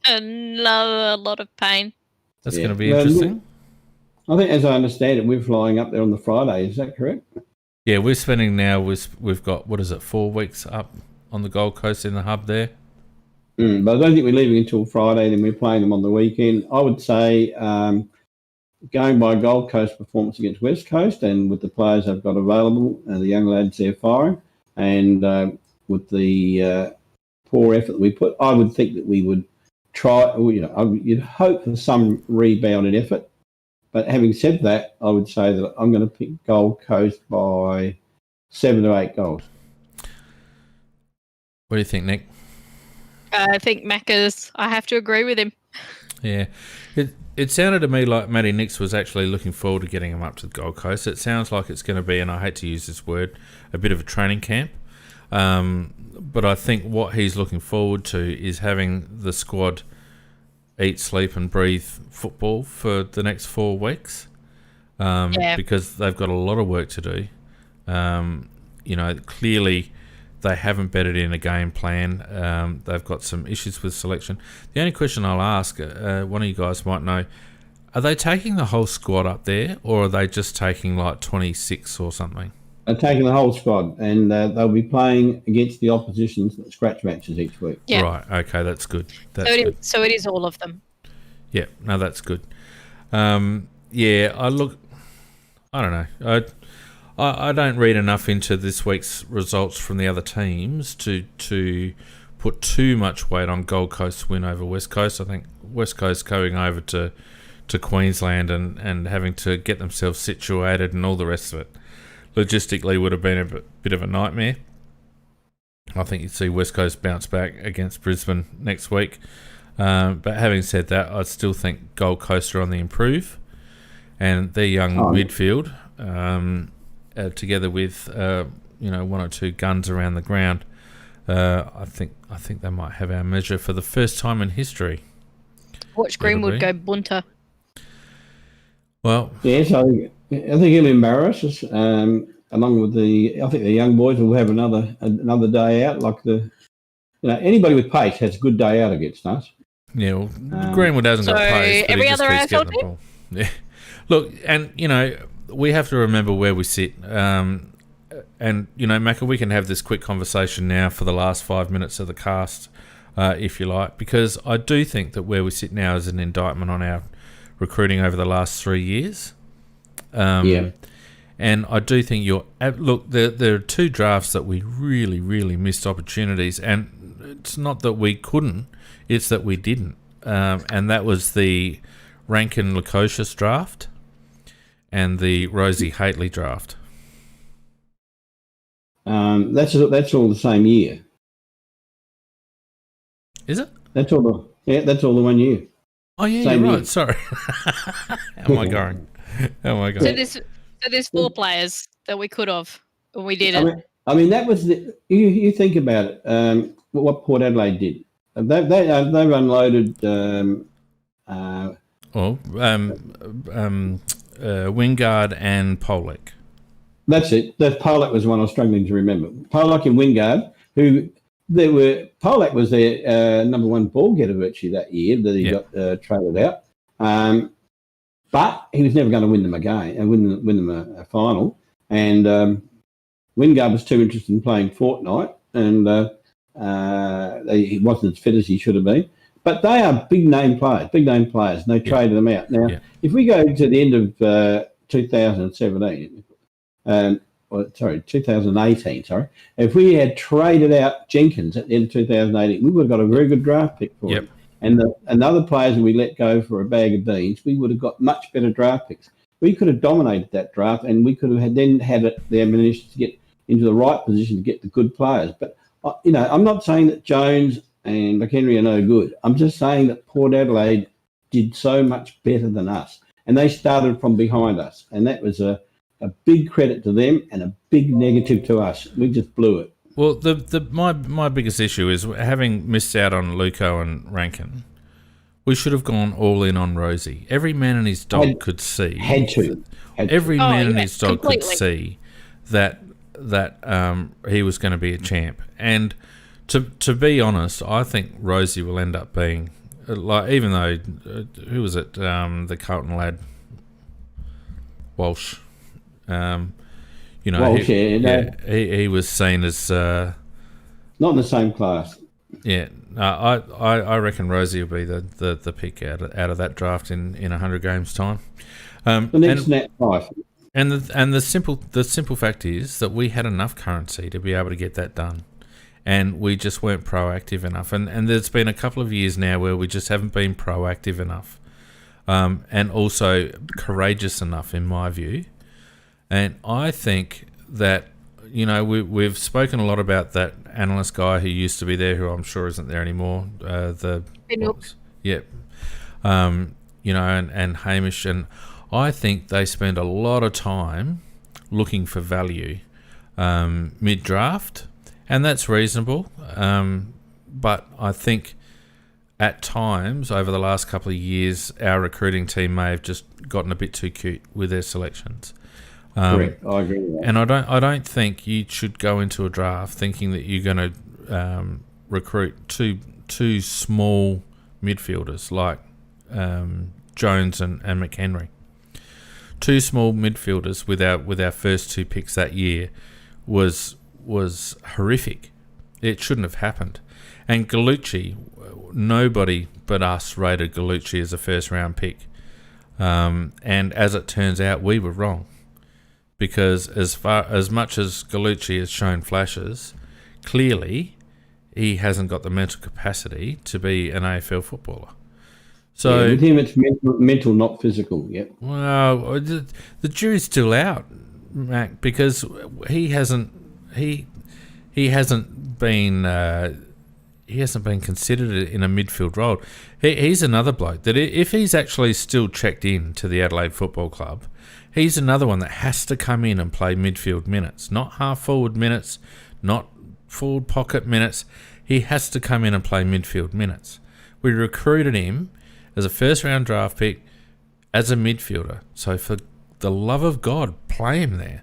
Another lot of pain. That's going to be interesting. I think, as I understand it, we're flying up there on the Friday. Is that correct? Yeah, we're spending now. We've got 4 weeks up on the Gold Coast in the hub there. But I don't think we're leaving until Friday. Then we're playing them on the weekend. I would say, going by Gold Coast performance against West Coast, and with the players they've got available, and the young lads they're firing, and with the poor effort that we put, I would think that we would try. You'd hope for some rebounded effort. But having said that, I would say that I'm going to pick Gold Coast by 7 to 8 goals. What do you think, Nick? I think Macca's. I have to agree with him. Yeah. It sounded to me like Matty Nix was actually looking forward to getting him up to the Gold Coast. It sounds like it's going to be, and I hate to use this word, a bit of a training camp. But I think what he's looking forward to is having the squad eat, sleep and breathe football for the next 4 weeks, because they've got a lot of work to do. Clearly they haven't bedded in a game plan. They've got some issues with selection. The only question I'll ask, one of you guys might know, are they taking the whole squad up there, or are they just taking like 26 or something? They're taking the whole squad, and they'll be playing against the opposition's scratch matches each week. Yeah. Right, okay, that's good. So it is all of them. Yeah, no, that's good. I don't know. I don't read enough into this week's results from the other teams to put too much weight on Gold Coast's win over West Coast. I think West Coast going over to Queensland and having to get themselves situated and all the rest of it logistically would have been a bit of a nightmare. I think you'd see West Coast bounce back against Brisbane next week. But having said that, I still think Gold Coast are on the improve, and their young midfield, together with 1 or 2 guns around the ground, I think they might have our measure for the first time in history. Watch Greenwood go bunter. Well, yes, I think he'll embarrass us. Along with I think the young boys will have another day out. Like anybody with pace has a good day out against us. Yeah, well, Greenwood hasn't got pace. But every other AFL team. Yeah, look, and we have to remember where we sit. And Macca, we can have this quick conversation now for the last 5 minutes of the cast, if you like, because I do think that where we sit now is an indictment on our recruiting over the last 3 years. And I do think there are 2 drafts that we really, really missed opportunities, and it's not that we couldn't, it's that we didn't. And that was the Rankin Lukosius draft and the Rosie Haitley draft. That's all the same year. Is it? That's all the 1 year. Oh yeah, Same you're right. year. Sorry. How am I going? So there's 4 players that we could have, and we didn't. I mean that was you think about it. What Port Adelaide did. They've unloaded. Wingard and Pollock. That's it. That Pollock was one I was struggling to remember. Pollock and Wingard, Pollock was their number 1 ball getter virtually that year that he got traded out. But he was never going to win them a game and win them a final. And Wingard was too interested in playing Fortnite, and he wasn't as fit as he should have been. But they are big name players, and they traded them out. Now, if we go to the end of 2017, 2018, if we had traded out Jenkins at the end of 2018, we would have got a very good draft pick for him. And the other players that we let go for a bag of beans, we would have got much better draft picks. We could have dominated that draft, and we could have had the ammunition to get into the right position to get the good players. But, I'm not saying that Jones and McHenry are no good. I'm just saying that Port Adelaide did so much better than us, and they started from behind us, and that was a big credit to them and a big negative to us. We just blew it. Well, my biggest issue is having missed out on Luco and Rankin. We should have gone all in on Rosie. Every man and his dog could see. Every man and his dog could see that he was going to be a champ. And to be honest, I think Rosie will end up being like, even though who was it? The Carlton lad, Walsh. Walsh, he was seen as not in the same class. Yeah, I reckon Rosie will be the pick out of that draft in 100 games time. The next net price. And the simple fact is that we had enough currency to be able to get that done, and we just weren't proactive enough. And there's been a couple of years now where we just haven't been proactive enough, and also courageous enough, in my view. And I think that, we've spoken a lot about that analyst guy who used to be there, who I'm sure isn't there anymore. And Hamish, and I think they spend a lot of time looking for value mid-draft, and that's reasonable. But I think at times over the last couple of years, our recruiting team may have just gotten a bit too cute with their selections. Correct. I agree with that. And I don't think you should go into a draft thinking that you're going to recruit two small midfielders like Jones and McHenry. Two small midfielders with our first two picks that year was horrific. It shouldn't have happened. And Gallucci, nobody but us rated Gallucci as a first round pick. And as it turns out, we were wrong. Because as much as Gallucci has shown flashes, clearly he hasn't got the mental capacity to be an AFL footballer. So with him, it's mental, not physical. Yep. Well, the jury's still out, Mac, because he hasn't been considered in a midfield role. He's another bloke that if he's actually still checked in to the Adelaide Football Club, he's another one that has to come in and play midfield minutes, not half-forward minutes, not forward pocket minutes. He has to come in and play midfield minutes. We recruited him as a first-round draft pick as a midfielder. So for the love of God, play him there.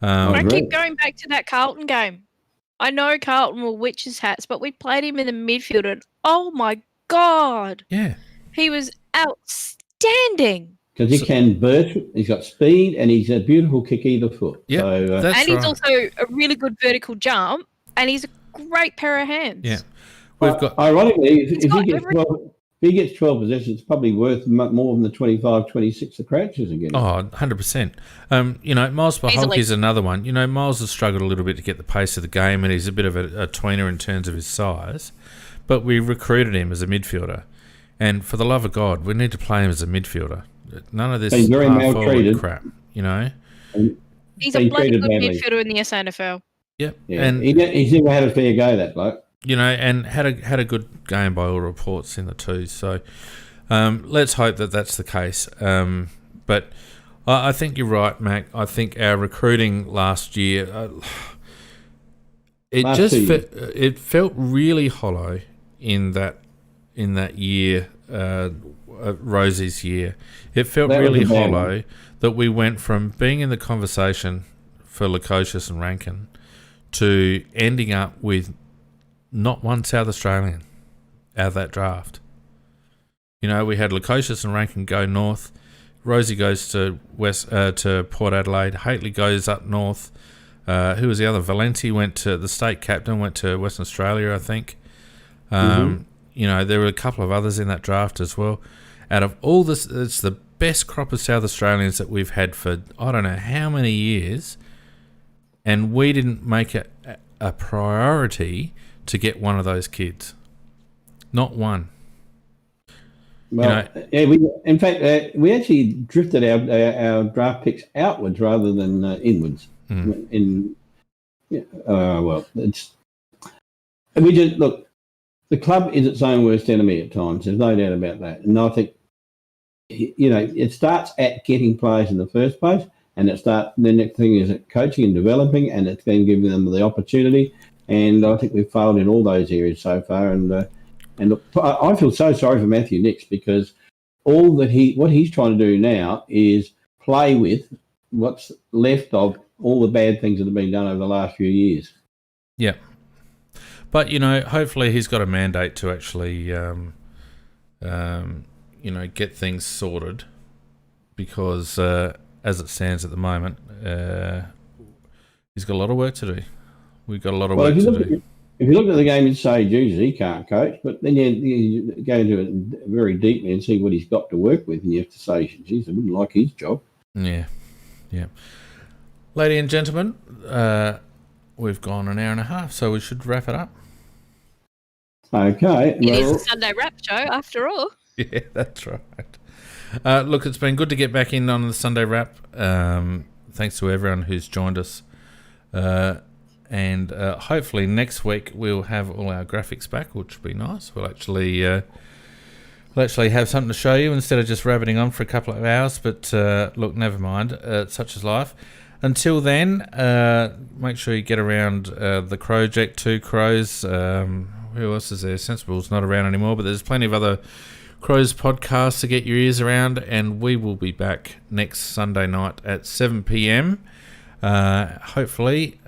I keep going back to that Carlton game. I know Carlton will witches hats, but we played him in the midfield, and oh my God. Yeah. He was outstanding. Because he can burst, he's got speed, and he's a beautiful kick either foot. Yeah, so, and he's also a really good vertical jump, and he's a great pair of hands. Yeah, we've got. Ironically, if he gets 12 possessions, it's probably worth more than the 25, 26 the Crouchers are getting. Oh, 100%. Miles Paholke is another one. Miles has struggled a little bit to get the pace of the game, and he's a bit of a tweener in terms of his size. But we recruited him as a midfielder, and for the love of God, we need to play him as a midfielder. None of this half-forward crap, He's a bloody good midfielder in the SNFL. Yep. Yeah. And he's never had a fair go, that bloke. And had a good game by all reports in the twos. So let's hope that that's the case. But I think you're right, Mac. I think our recruiting last year, it felt really hollow in that year. Rosie's year, it felt really hollow that we went from being in the conversation for Lukosius and Rankin to ending up with not one South Australian out of that draft. We had Lukosius and Rankin go north, Rosie goes to to Port Adelaide, Haitley goes up north. Who was the other? Valenti went to the state captain, went to Western Australia, I think. There were a couple of others in that draft as well. Out of all this, it's the best crop of South Australians that we've had for I don't know how many years, and we didn't make it a priority to get one of those kids. Not one. Well, in fact, we actually drifted our draft picks outwards rather than inwards. The club is its own worst enemy at times. There's no doubt about that. And I think, it starts at getting players in the first place, and the next thing is coaching and developing, and it's then giving them the opportunity and I think we've failed in all those areas so far. And look, I feel so sorry for Matthew Nicks, because what he's trying to do now is play with what's left of all the bad things that have been done over the last few years. Yeah. But, hopefully he's got a mandate to actually, get things sorted, because as it stands at the moment, he's got a lot of work to do. We've got a lot of work to do. If you look at the game and say, Jesus, he can't coach, but then you go into it very deeply and see what he's got to work with, and you have to say, geez, I wouldn't like his job. Yeah. Ladies and gentlemen, we've gone an hour and a half, so we should wrap it up. Okay. It is a Sunday wrap show, after all. Yeah, that's right. Look, it's been good to get back in on the Sunday wrap. Thanks to everyone who's joined us. And hopefully next week we'll have all our graphics back, which will be nice. We'll actually have something to show you instead of just rabbiting on for a couple of hours. But look, never mind. Such is life. Until then, make sure you get around the Crowjack, 2 Crows. Who else is there? Sensible's not around anymore, but there's plenty of other Crows podcasts to get your ears around. And we will be back next Sunday night at 7 p.m. Hopefully,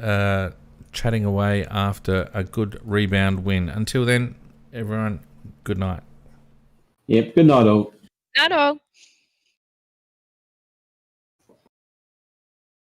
chatting away after a good rebound win. Until then, everyone, good night. Yep, good night all. Night all.